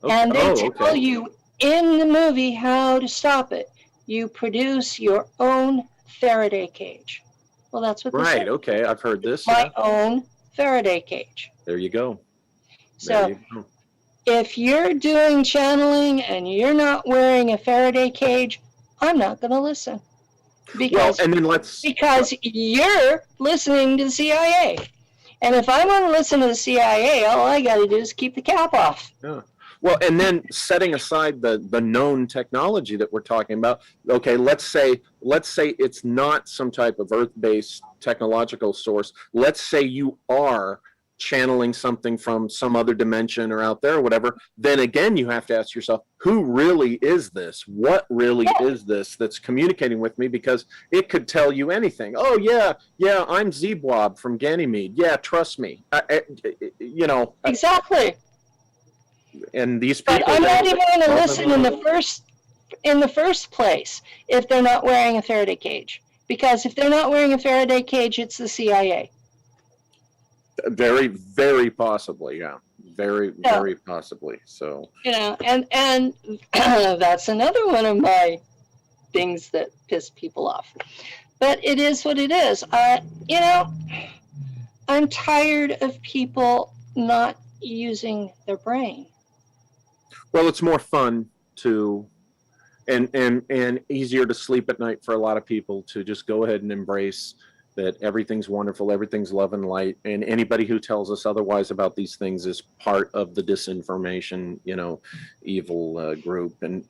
And they tell you in the movie how to stop it. You produce your own Faraday cage. Well, that's what Right, okay, I've heard this. My own Faraday cage. There you go. So, if you're doing channeling and you're not wearing a Faraday cage, I'm not going to listen. Because you're listening to the CIA. And if I want to listen to the CIA, all I got to do is keep the cap off. Yeah. Well, and then setting aside the known technology that we're talking about, okay, let's say it's not some type of Earth-based technological source. Let's say you are channeling something from some other dimension or out there or whatever, then again, you have to ask yourself, who really is this? What really is this that's communicating with me? Because it could tell you anything. Oh, yeah, I'm Z-Blob from Ganymede. Yeah, trust me. Exactly. And these people. But I'm not even going to listen in the first place if they're not wearing a Faraday cage. Because if they're not wearing a Faraday cage, it's the CIA. Very, very possibly, yeah. Very possibly. So and that's another one of my things that piss people off. But it is what it is. I'm tired of people not using their brain. Well, it's more fun to and easier to sleep at night for a lot of people to just go ahead and embrace that everything's wonderful, everything's love and light, and anybody who tells us otherwise about these things is part of the disinformation, evil group, and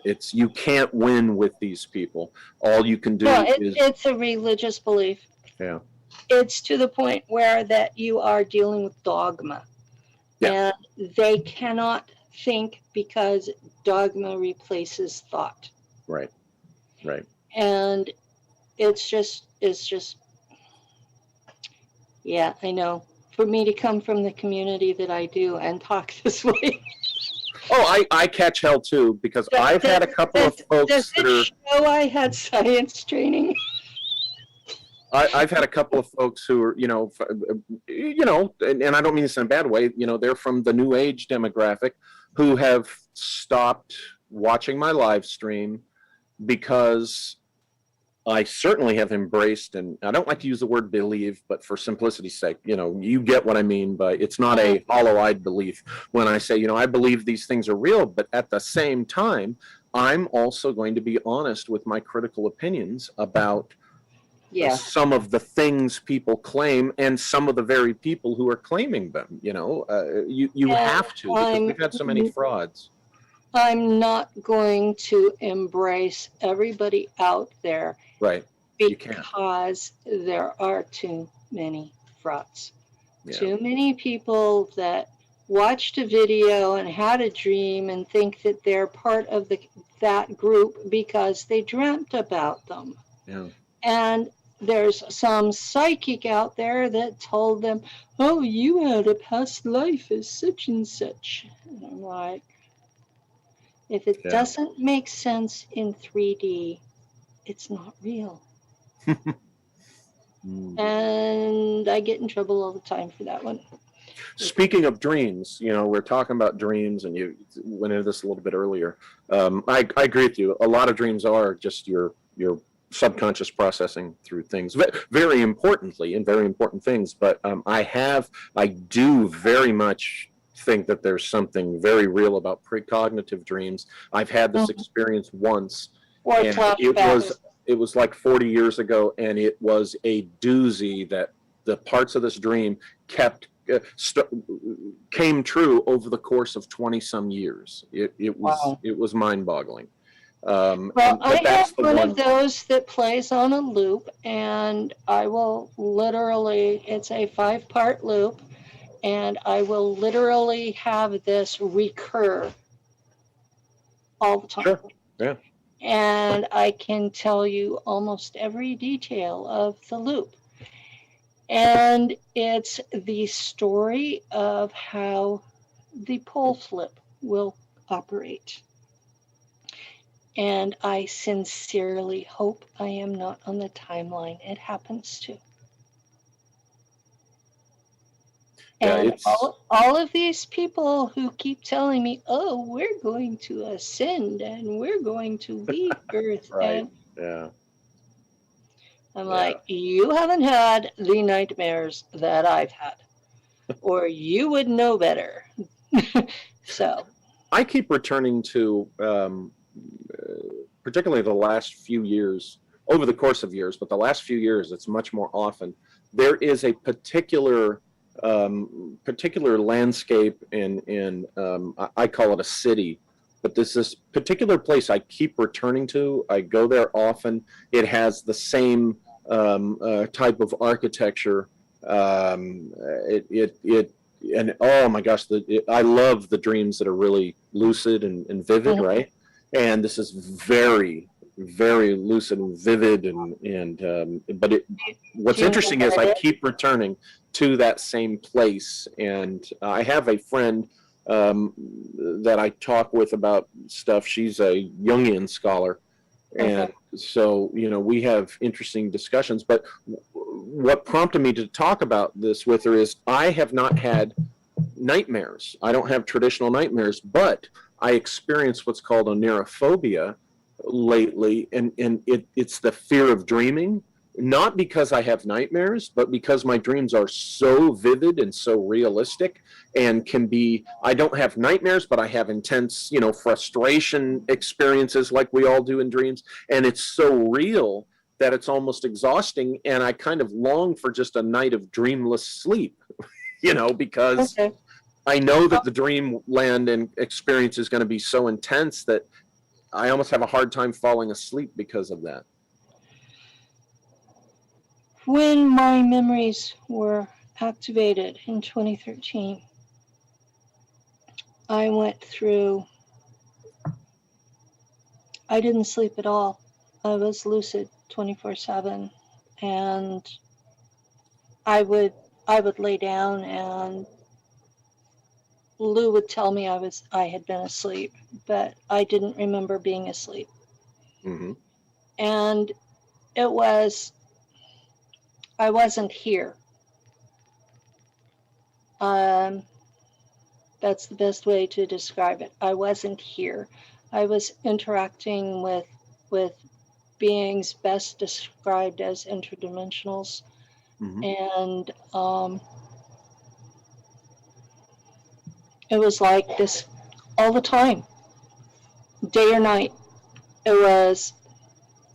it's, you can't win with these people. All you can do is it's a religious belief. Yeah. It's to the point where that you are dealing with dogma, and they cannot think because dogma replaces thought. Right. And it's just. Yeah, I know. For me to come from the community that I do and talk this way. Oh, I catch hell too, because I've had a couple of folks does it show I had science training? I've had a couple of folks who are, and I don't mean this in a bad way, they're from the new age demographic who have stopped watching my live stream because I certainly have embraced, and I don't like to use the word believe, but for simplicity's sake, you get what I mean by it's not a hollow-eyed belief when I say, I believe these things are real, but at the same time, I'm also going to be honest with my critical opinions about some of the things people claim and some of the very people who are claiming them. You have to, because we've had so many frauds. I'm not going to embrace everybody out there, right? Because there are too many frauds. Too many people that watched a video and had a dream and think that they're part of that group because they dreamt about them. Yeah. And there's some psychic out there that told them, "Oh, you had a past life as such and such." And I'm like, if it doesn't make sense in 3D, it's not real. And I get in trouble all the time for that one. Speaking of dreams, we're talking about dreams, and you went into this a little bit earlier. I agree with you. A lot of dreams are just your subconscious processing through things, very importantly, and very important things. But I do very much think that there's something very real about precognitive dreams. I've had this experience once, and it was like 40 years ago, and it was a doozy that the parts of this dream came true over the course of 20 some years. It was mind-boggling. I have one of those that plays on a loop, and I will literally, it's a 5-part loop, and I will literally have this recur all the time. Sure. Yeah. And I can tell you almost every detail of the loop. And it's the story of how the pole flip will operate. And I sincerely hope I am not on the timeline it happens to. And all of these people who keep telling me, "Oh, we're going to ascend and we're going to leave Earth." Right. And I'm like, you haven't had the nightmares that I've had, or you would know better. So I keep returning to, particularly the last few years, over the course of years, but the last few years, it's much more often. There is a particular landscape in I call it a city, but this particular place I keep returning to. I go there often. It has the same type of architecture And oh my gosh, I love the dreams that are really lucid and vivid, right? And this is very, very lucid and vivid, but what's interesting is I keep returning to that same place, and I have a friend that I talk with about stuff. She's a Jungian scholar, and so we have interesting discussions. But what prompted me to talk about this with her is I have not had nightmares. I don't have traditional nightmares, but I experience what's called oneirophobia lately, and it's the fear of dreaming, not because I have nightmares, but because my dreams are so vivid and so realistic, and I don't have nightmares, but I have intense, frustration experiences like we all do in dreams, and it's so real that it's almost exhausting, and I kind of long for just a night of dreamless sleep, because I know that the dreamland and experience is going to be so intense that I almost have a hard time falling asleep because of that. When my memories were activated in 2013, I didn't sleep at all. I was lucid 24/7, and I would lay down, and Lou would tell me I had been asleep, but I didn't remember being asleep. And I wasn't here. That's the best way to describe it. I wasn't here. I was interacting with beings best described as interdimensionals. And it was like this all the time, day or night. It was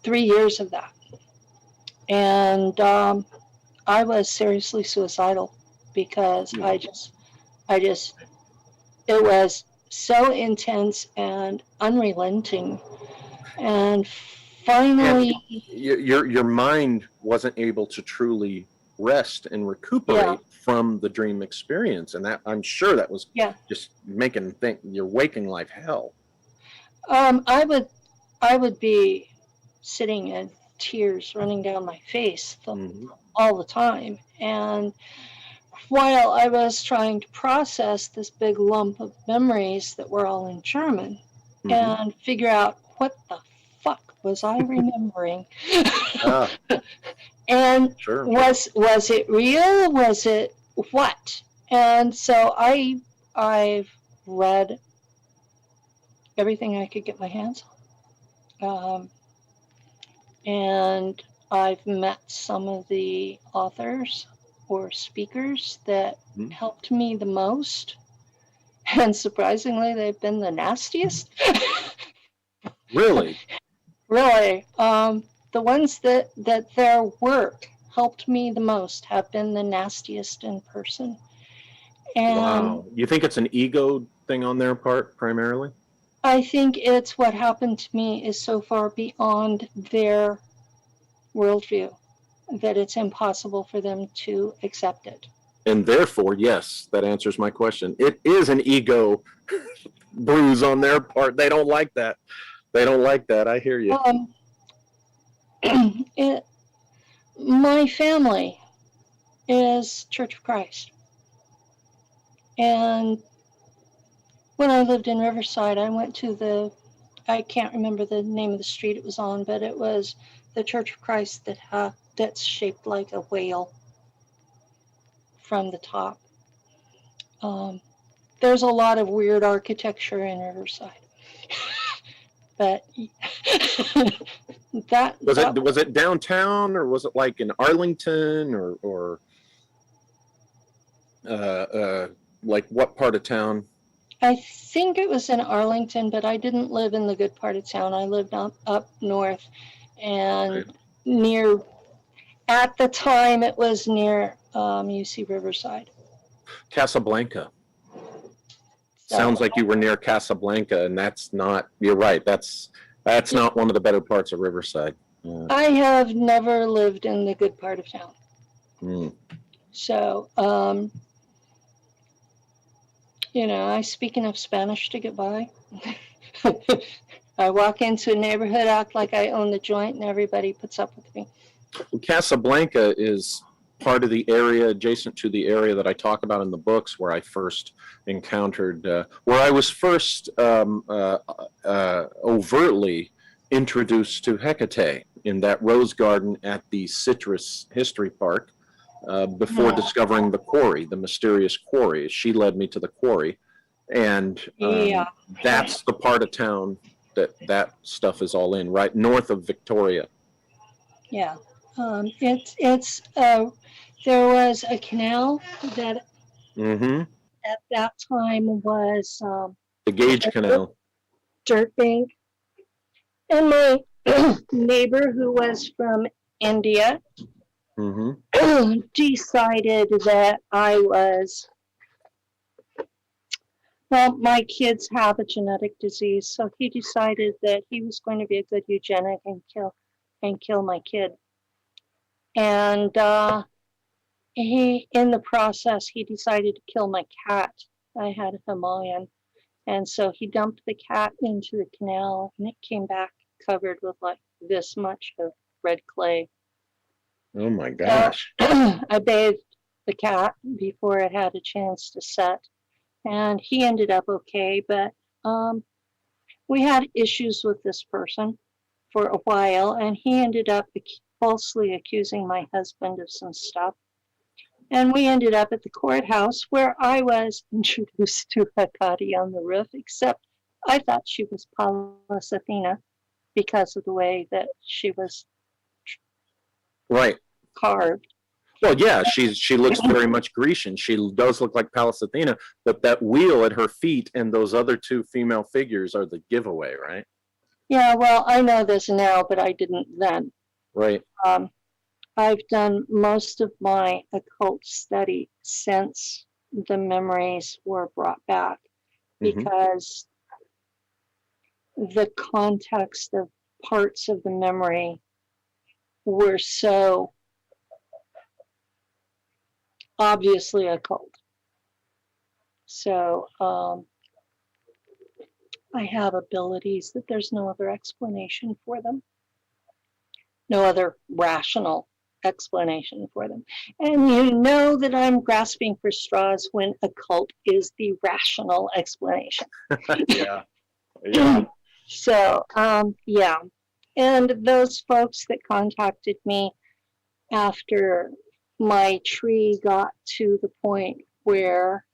3 years of that. And I was seriously suicidal because it was so intense and unrelenting. And finally, your mind wasn't able to truly rest and recuperate from the dream experience, and that I'm sure that was just making your waking life hell. I would be sitting in tears running down my face all the time, and while I was trying to process this big lump of memories that were all in German and figure out what the fuck was I remembering. And was it real? Was it what? And so I've read everything I could get my hands on. And I've met some of the authors or speakers that helped me the most. And surprisingly, they've been the nastiest. Really? Really. The ones that their work helped me the most have been the nastiest in person. And wow. You think it's an ego thing on their part primarily? I think it's what happened to me is so far beyond their worldview that it's impossible for them to accept it. And therefore, yes, that answers my question. It is an ego bruise on their part. They don't like that. I hear you. My family is Church of Christ. And when I lived in Riverside, I went to I can't remember the name of the street it was on, but it was the Church of Christ that's shaped like a whale from the top. There's a lot of weird architecture in Riverside. But was it downtown, or was it like in Arlington, or like what part of town? I think it was in Arlington, but I didn't live in the good part of town. I lived up north, and at the time it was near UC Riverside. Casablanca. Sounds like you were near Casablanca, and you're right, that's not one of the better parts of Riverside. I have never lived in the good part of town. So, I speak enough Spanish to get by. I walk into a neighborhood, act like I own the joint, and everybody puts up with me. Casablanca is part of the area adjacent to the area that I talk about in the books where I first encountered, where I was first overtly introduced to Hecate in that rose garden at the Citrus History Park before discovering the quarry, the mysterious quarry. She led me to the quarry, and that's the part of town that stuff is all in, right north of Victoria. Yeah. There was a canal that at that time was the Gage Canal. Dirt bank. And my neighbor, who was from India, decided that my kids have a genetic disease, so he decided that he was going to be a good eugenic and kill my kid. And in the process, he decided to kill my cat. I had a Himalayan. And so he dumped the cat into the canal, and it came back covered with like this much of red clay. Oh my gosh. So, I bathed the cat before it had a chance to set, and he ended up okay, but we had issues with this person for a while, and he ended up falsely accusing my husband of some stuff. And we ended up at the courthouse where I was introduced to Hecate on the roof, except I thought she was Pallas Athena because of the way that she was carved. Well, yeah, she looks very much Grecian. She does look like Pallas Athena, but that wheel at her feet and those other two female figures are the giveaway, right? Yeah, well, I know this now, but I didn't then. Right. I've done most of my occult study since the memories were brought back because the context of parts of the memory were so obviously occult. So I have abilities that there's no other explanation for them, no other rational explanation for them. And you know that I'm grasping for straws when occult is the rational explanation. Yeah. So, yeah. And those folks that contacted me after my tree got to the point where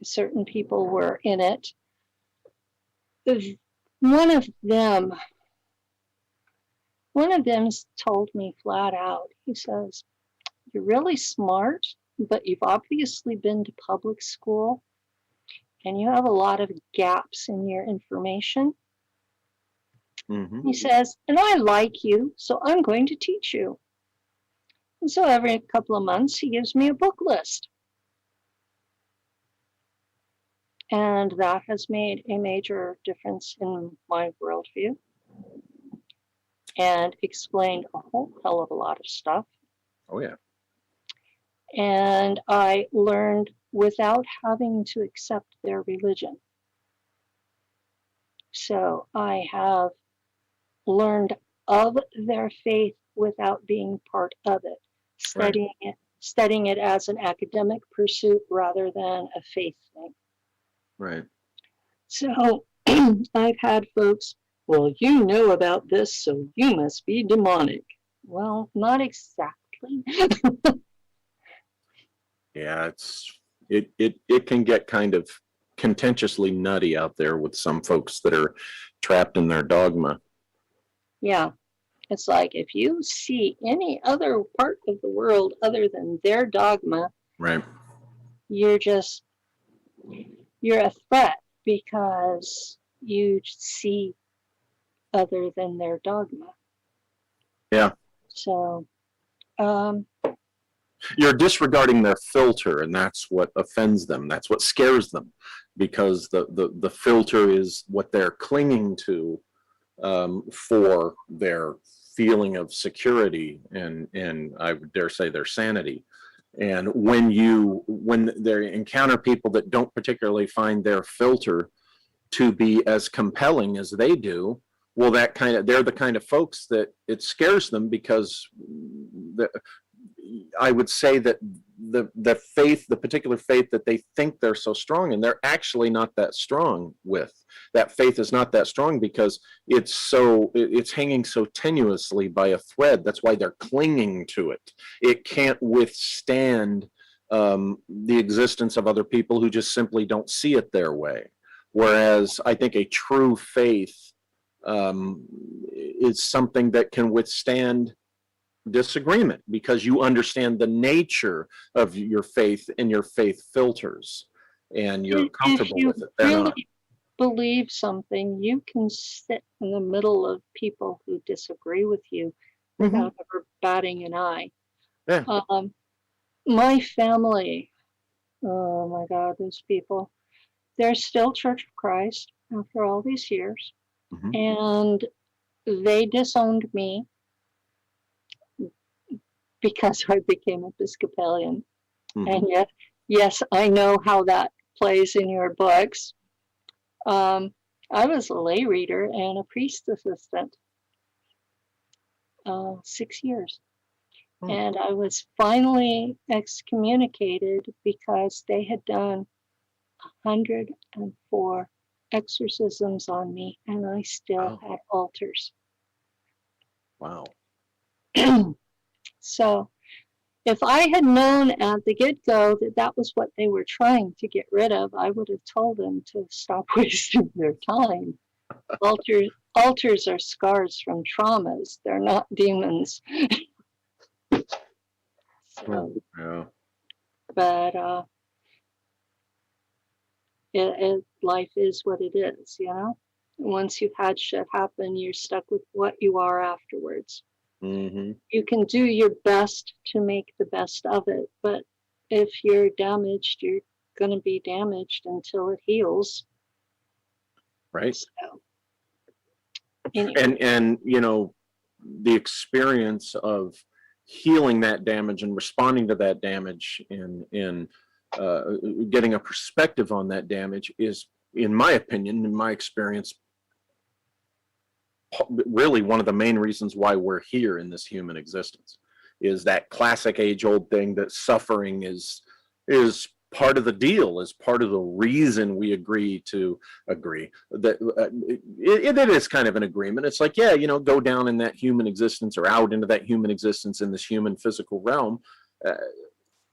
certain people were in it, one of them told me flat out, he says, "You're really smart, but you've obviously been to public school and you have a lot of gaps in your information." He says, "And I like you, so I'm going to teach you." And so every couple of months, he gives me a book list. And that has made a major difference in my worldview and explained a whole hell of a lot of stuff. Oh, yeah. And I learned without having to accept their religion. So I have learned of their faith without being part of it, studying it as an academic pursuit rather than a faith thing. Right. So I've had folks, "Well, you know about this, so you must be demonic." Well, not exactly. Yeah, it can get kind of contentiously nutty out there with some folks that are trapped in their dogma. Yeah. It's like if you see any other part of the world other than their dogma, right, you're a threat because you see other than their dogma. Yeah. So you're disregarding their filter, and that's what offends them. That's what scares them, because the filter is what they're clinging to for their feeling of security and I would dare say their sanity. And when they encounter people that don't particularly find their filter to be as compelling as they do, well, they're the kind of folks that it scares them, because I would say that the particular faith that they think they're so strong in, they're actually not that strong with. That faith is not that strong because it's hanging so tenuously by a thread. That's why they're clinging to it. It can't withstand the existence of other people who just simply don't see it their way. Whereas I think a true faith is something that can withstand disagreement, because you understand the nature of your faith and your faith filters, and you're comfortable with it. If you really believe something, you can sit in the middle of people who disagree with you without ever batting an eye. Yeah. My family, oh my God, those people, they're still Church of Christ after all these years, and they disowned me because I became Episcopalian. And yet, yes, I know how that plays in your books. I was a lay reader and a priest assistant 6 years. And I was finally excommunicated because they had done 104 exorcisms on me, and I still had altars. Wow. So if I had known at the get-go that that was what they were trying to get rid of, I would have told them to stop wasting their time. Altars are scars from traumas. They're not demons. So, but life is what it is, you know? Once you've had shit happen, you're stuck with what you are afterwards. You can do your best to make the best of it, but if you're damaged, you're going to be damaged until it heals. Right. So, anyway. And you know, the experience of healing that damage and responding to that damage and getting a perspective on that damage is, in my opinion, in my experience, really one of the main reasons why we're here in this human existence. Is that classic age-old thing that suffering is part of the deal, is part of the reason we agree that it is kind of an agreement. It's like, yeah, you know, go down in that human existence or out into that human existence in this human physical realm.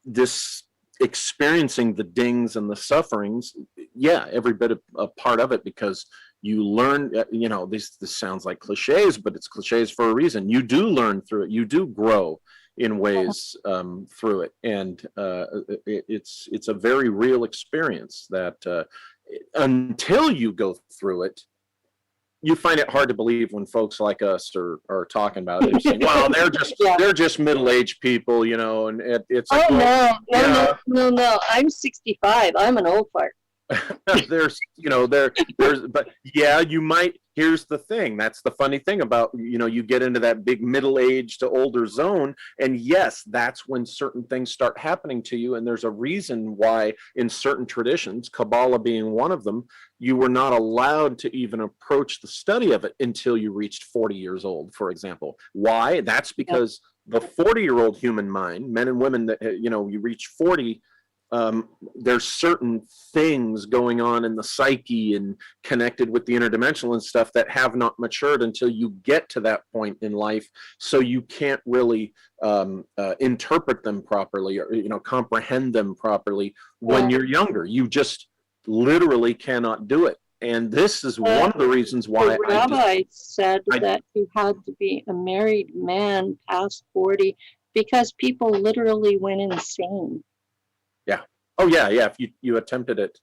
This experiencing the dings and the sufferings, yeah, every bit a part of it, because you learn, you know, this sounds like cliches, but it's cliches for a reason. You do learn through it. You do grow in ways through it. And it's a very real experience that until you go through it, you find it hard to believe when folks like us are talking about it. Saying, well, they're just middle-aged people, you know, and it's like, no. I'm 65. I'm an old fart. there's but yeah, you might. Here's the thing. That's the funny thing about, you know, you get into that big middle-aged to older zone, and yes, that's when certain things start happening to you. And there's a reason why in certain traditions, Kabbalah being one of them, you were not allowed to even approach the study of it until you reached 40 years old, for example. Why? That's because the 40-year-old human mind, men and women that, you know, you reach 40, there's certain things going on in the psyche and connected with the interdimensional and stuff that have not matured until you get to that point in life. So you can't really interpret them properly, or, you know, comprehend them properly when you're younger. You just literally cannot do it. And this is one of the reasons why the rabbi said that you had to be a married man past 40 because people literally went insane. Yeah. Oh, yeah. If you attempted it,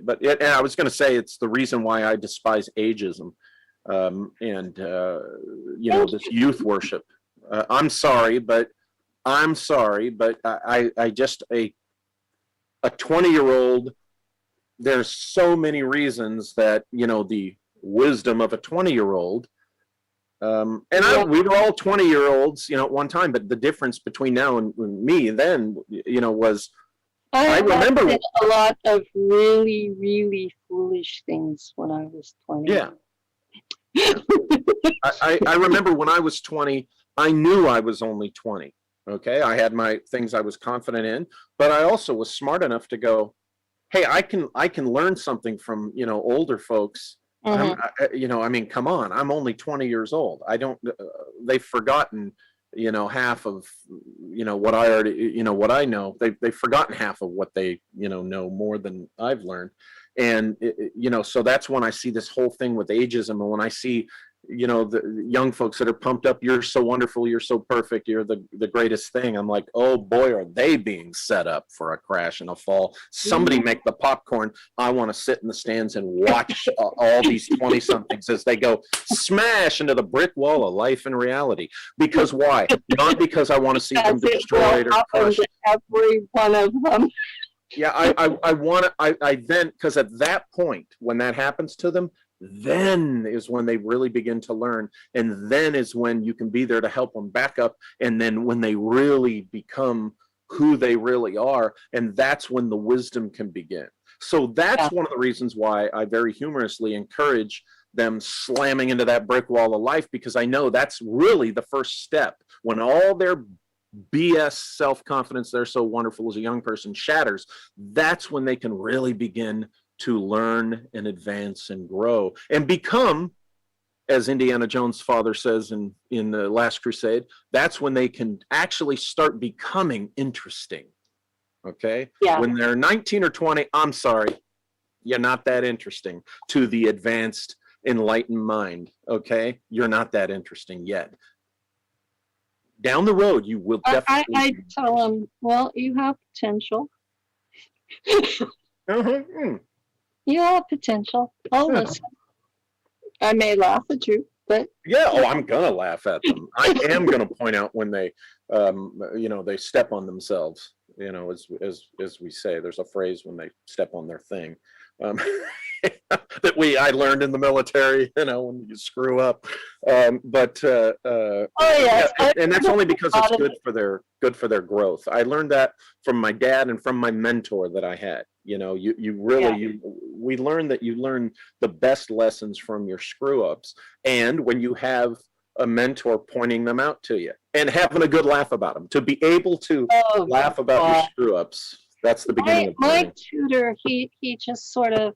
But I was going to say, it's the reason why I despise ageism and you know, this youth worship. I'm sorry, but I just a 20-year-old. There's so many reasons that, you know, the wisdom of a 20-year-old We were all 20-year-olds, you know, at one time, but the difference between now and me then, you know, was I remember did a lot of really, really foolish things when I was 20. Yeah. I remember when I was 20, I knew I was only 20. Okay. I had my things I was confident in, but I also was smart enough to go, hey, I can learn something from, you know, older folks. You know, I mean, come on, I'm only 20 years old. I don't, they've forgotten, you know, half of, you know, what I already, you know, what I know. They've forgotten half of what they, you know more than I've learned. And, you know, so that's when I see this whole thing with ageism. And when I see, you know, the young folks that are pumped up, you're so wonderful, you're so perfect, you're the greatest thing. I'm like, oh boy, are they being set up for a crash and a fall. Somebody make the popcorn. I want to sit in the stands and watch all these 20-somethings as they go smash into the brick wall of life and reality. Because why? Not because I want to see them destroyed or crushed. Every one of them. Yeah, I want to, I then, because at that point, when that happens to them, then is when they really begin to learn. And then is when you can be there to help them back up. And then when they really become who they really are, and that's when the wisdom can begin. So that's one of the reasons why I very humorously encourage them slamming into that brick wall of life, because I know that's really the first step. When all their BS self-confidence, they're so wonderful as a young person, shatters, that's when they can really begin to learn and advance and grow and become, as Indiana Jones' father says in the Last Crusade, that's when they can actually start becoming interesting. Okay? Yeah. When they're 19 or 20, I'm sorry, you're not that interesting to the advanced, enlightened mind. Okay? You're not that interesting yet. Down the road, you will definitely. I tell them, well, you have potential. You have potential. I'll listen. I may laugh at you, but yeah, oh, I'm gonna laugh at them. I am gonna point out when they, you know, they step on themselves. You know, as we say, there's a phrase when they step on their thing. That I learned in the military, you know, when you screw up. Oh yes, yeah, and that's only because it's good for their growth. I learned that from my dad and from my mentor that I had. You know, we learn that you learn the best lessons from your screw ups, and when you have a mentor pointing them out to you and having a good laugh about them, to be able to laugh about your screw ups. That's the beginning of my tutor. He just sort of,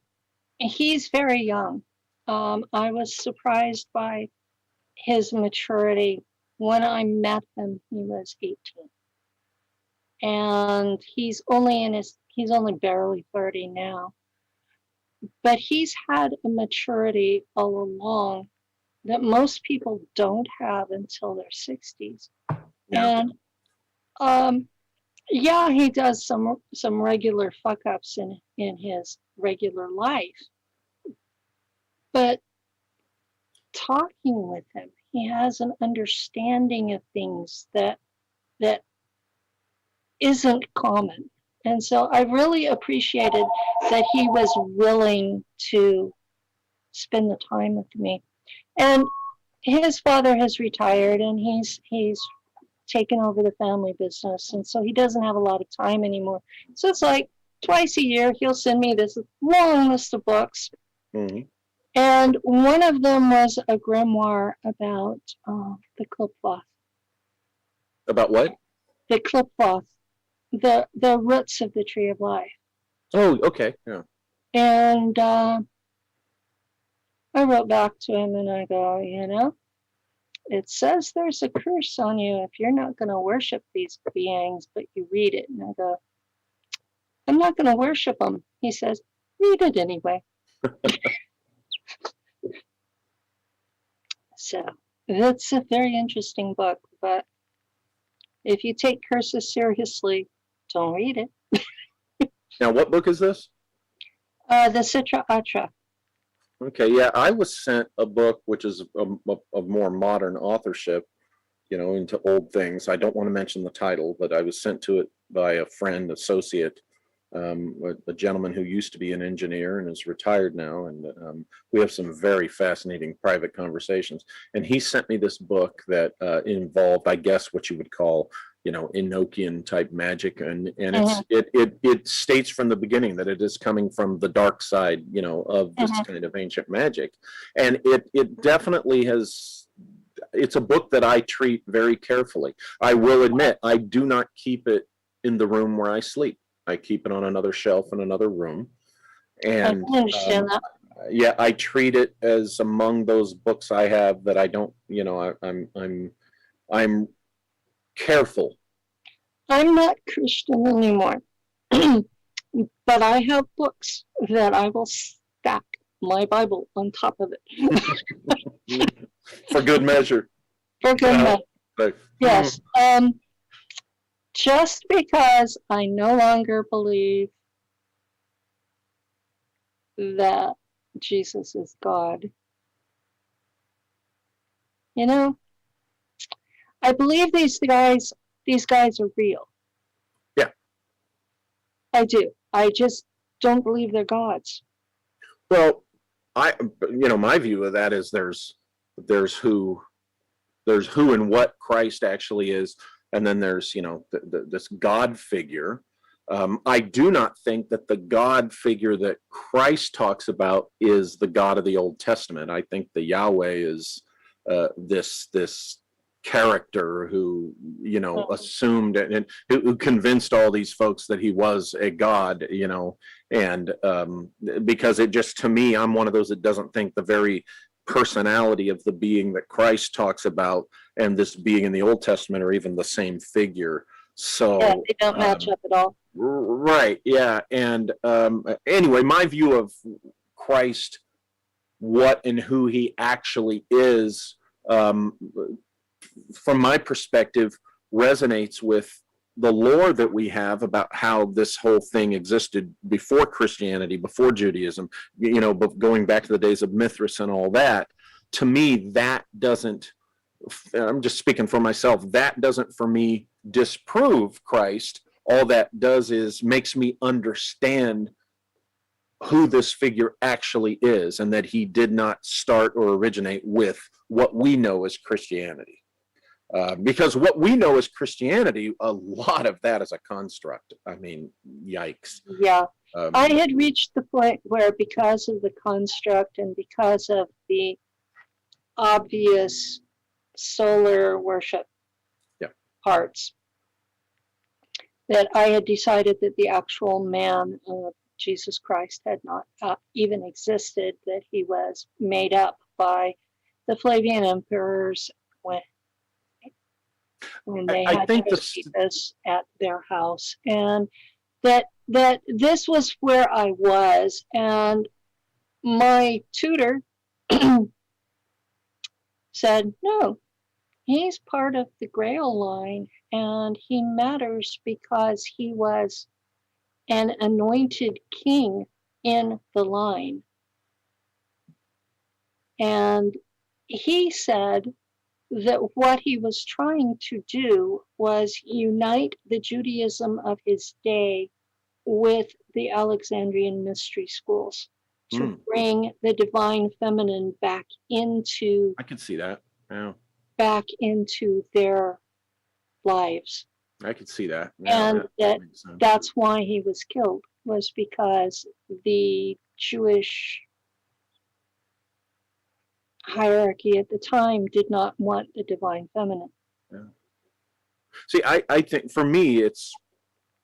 he's very young. I was surprised by his maturity. When I met him, he was 18. And he's only barely 30 now. But he's had a maturity all along that most people don't have until their 60s. Yeah. And yeah, he does some regular fuck ups in his regular life. But talking with him, he has an understanding of things that isn't common. And so I really appreciated that he was willing to spend the time with me. And his father has retired, and he's taken over the family business, and so he doesn't have a lot of time anymore. So it's like twice a year he'll send me this long list of books. Mm-hmm. And one of them was a grimoire about the clip cloth. About what? The clip cloth. The roots of the tree of life. Oh, okay. Yeah. And I wrote back to him and I go, you know, it says there's a curse on you if you're not going to worship these beings, but you read it. And I go, I'm not going to worship them. He says, read it anyway. So it's a very interesting book, but if you take curses seriously, don't read it. Now, what book is this? The Citra Atra. Okay, yeah, I was sent a book which is of more modern authorship, you know, into old things. I don't want to mention the title, but I was sent to it by a friend, associate, a gentleman who used to be an engineer and is retired now, and we have some very fascinating private conversations. And he sent me this book that involved, I guess, what you would call, Enochian type magic, and it states from the beginning that it is coming from the dark side, of this kind of ancient magic, and it definitely has. It's a book that I treat very carefully. I will admit, I do not keep it in the room where I sleep. I keep it on another shelf in another room, and I understand that. yeah, I treat it as among those books I have that I don't. I'm careful. I'm not Christian anymore, but I have books that I will stack my Bible on top of it. For good measure. For good measure. Yes. Just because I no longer believe that Jesus is God, I believe these guys are real. Yeah. I do. I just don't believe they're gods. Well, my view of that is there's who and what Christ actually is, and then there's this God figure. I do not think that the God figure that Christ talks about is the God of the Old Testament. I think the Yahweh is this character who assumed and who convinced all these folks that he was a god, and because it just, to me, I'm one of those that doesn't think the very personality of the being that Christ talks about and this being in the Old Testament are even the same figure. So yeah, they don't match up at all. Right. Yeah. And anyway, my view of Christ, what and who he actually is, from my perspective, resonates with the lore that we have about how this whole thing existed before Christianity, before Judaism, going back to the days of Mithras and all that. To me, that doesn't, I'm just speaking for myself, that doesn't for me disprove Christ. All that does is makes me understand who this figure actually is, and that he did not start or originate with what we know as Christianity. Because what we know as Christianity, a lot of that is a construct. I mean, yikes. Yeah. I had reached the point where, because of the construct and because of the obvious solar worship parts, that I had decided that the actual man, Jesus Christ, had not even existed, that he was made up by the Flavian emperors when they had Josephus at their house, and that this was where I was. And my tutor said, no, he's part of the Grail line, and he matters because he was an anointed king in the line. And he said that what he was trying to do was unite the Judaism of his day with the Alexandrian mystery schools to bring the divine feminine back into, I can see that. Yeah. Back into their lives. I could see that. Yeah, and that's why he was killed, was because the Jewish hierarchy at the time did not want the divine feminine. Yeah. See, I think for me, it's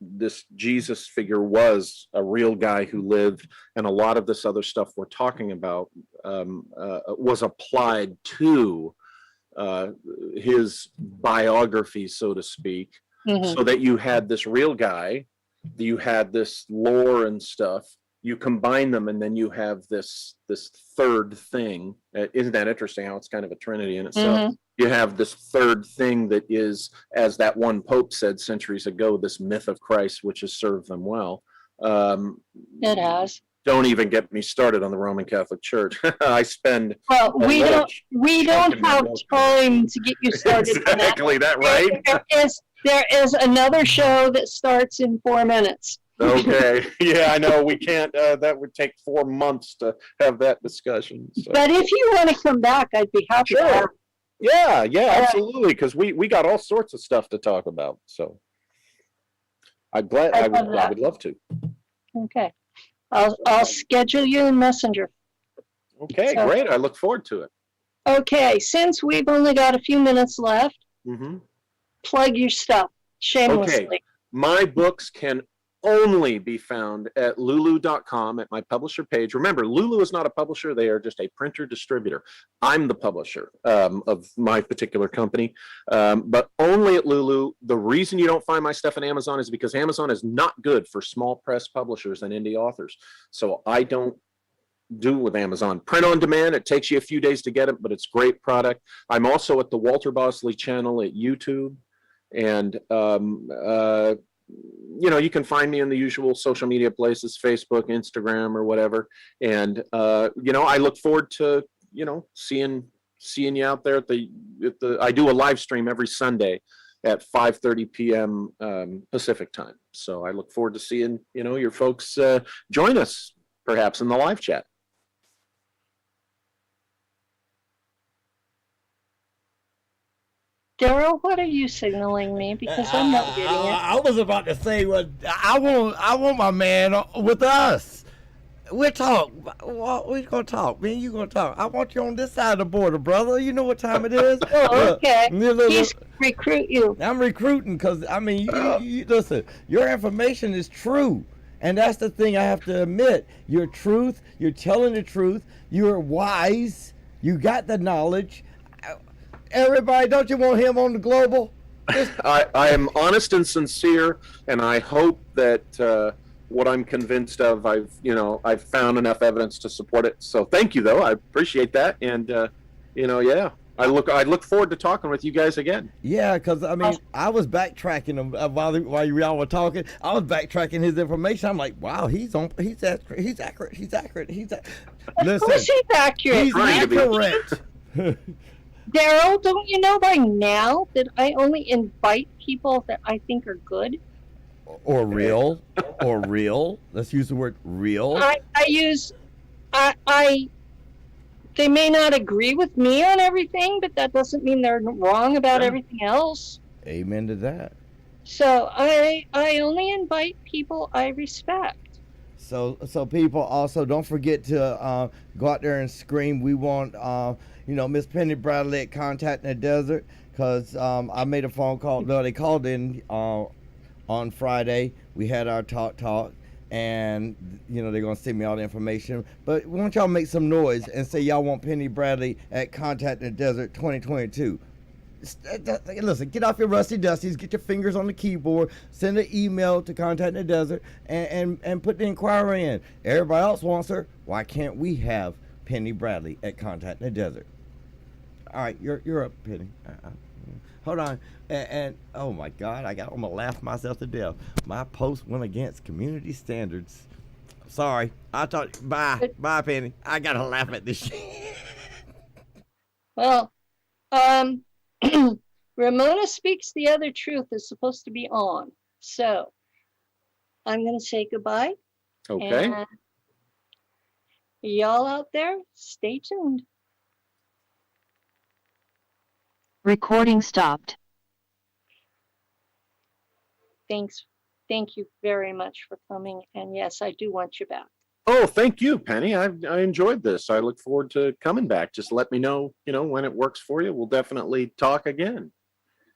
this Jesus figure was a real guy who lived, and a lot of this other stuff we're talking about was applied to his biography, so to speak, so that you had this real guy, you had this lore and stuff, you combine them, and then you have this third thing. Isn't that interesting how it's kind of a trinity in itself? You have this third thing that is, as that one pope said centuries ago, this myth of Christ, which has served them well. It has. Don't even get me started on the Roman Catholic Church. I spend. Well, we don't have time to get you started. Exactly that, right? There is another show that starts in 4 minutes. Okay. Yeah, I know. We can't, that would take 4 months to have that discussion. So. But if you want to come back, I'd be happy to have Sure. Yeah, absolutely. Because we got all sorts of stuff to talk about. So I would love to. Okay. I'll schedule you in Messenger. Okay, So- great. I look forward to it. Okay, since we've only got a few minutes left, plug your stuff shamelessly. Okay. My books can only be found at lulu.com at my publisher page. Remember, Lulu is not a publisher. They are just a printer distributor. I'm the publisher of my particular company, but only at Lulu. The reason you don't find my stuff on Amazon is because Amazon is not good for small press publishers and indie authors. So I don't do with Amazon. Print on demand, it takes you a few days to get it, but it's great product. I'm also at the Walter BOSLEY channel at YouTube. And you can find me in the usual social media places, Facebook, Instagram, or whatever. And I look forward to seeing you out there at the I do a live stream every Sunday at 5:30 p.m. Pacific time. So I look forward to seeing your folks join us perhaps in the live chat. Daryl, what are you signaling me? Because I'm not getting it. I was about to say, well, I want my man with us. We'll talk. We're gonna talk. Me and you gonna talk. I want you on this side of the border, brother. You know what time it is. Oh, okay. He's recruit you. I'm recruiting because you listen. Your information is true, and that's the thing I have to admit. Your truth. You're telling the truth. You're wise. You got the knowledge. Everybody, don't you want him on the Global? I am honest and sincere, and I hope that what I'm convinced of, I've found enough evidence to support it. So thank you, though. I appreciate that, and I look forward to talking with you guys again. Yeah, because I was backtracking while y'all were talking. I was backtracking his information. I'm like, wow, he's accurate. Of course he's accurate. He's accurate. Daryl, don't you know by now that I only invite people that I think are good? Or real. Let's use the word real. They may not agree with me on everything, but that doesn't mean they're wrong about everything else. Amen to that. So I only invite people I respect. So people also don't forget to go out there and scream. We want Miss Penny Bradley at Contact in the Desert, because I made a phone call. No, they called in on Friday. We had our talk, and they're gonna send me all the information. But why don't y'all make some noise and say y'all want Penny Bradley at Contact in the Desert 2022? Listen, get off your rusty dusties, get your fingers on the keyboard, send an email to Contact in the Desert, and put the inquiry in. Everybody else wants her. Why can't we have Penny Bradley at Contact in the Desert? All right, you're up, Penny. Hold on. And oh my God, I'm gonna laugh myself to death. My post went against community standards. Sorry, I thought. Bye, Penny. I gotta laugh at this shit. Well, Ramona Speaks the Other Truth is supposed to be on, so I'm gonna say goodbye. Okay. And y'all out there, stay tuned. Recording stopped. Thank you very much for coming. And yes, I do want you back. Oh, thank you, Penny. I enjoyed this. I look forward to coming back. Just let me know, when it works for you. We'll definitely talk again.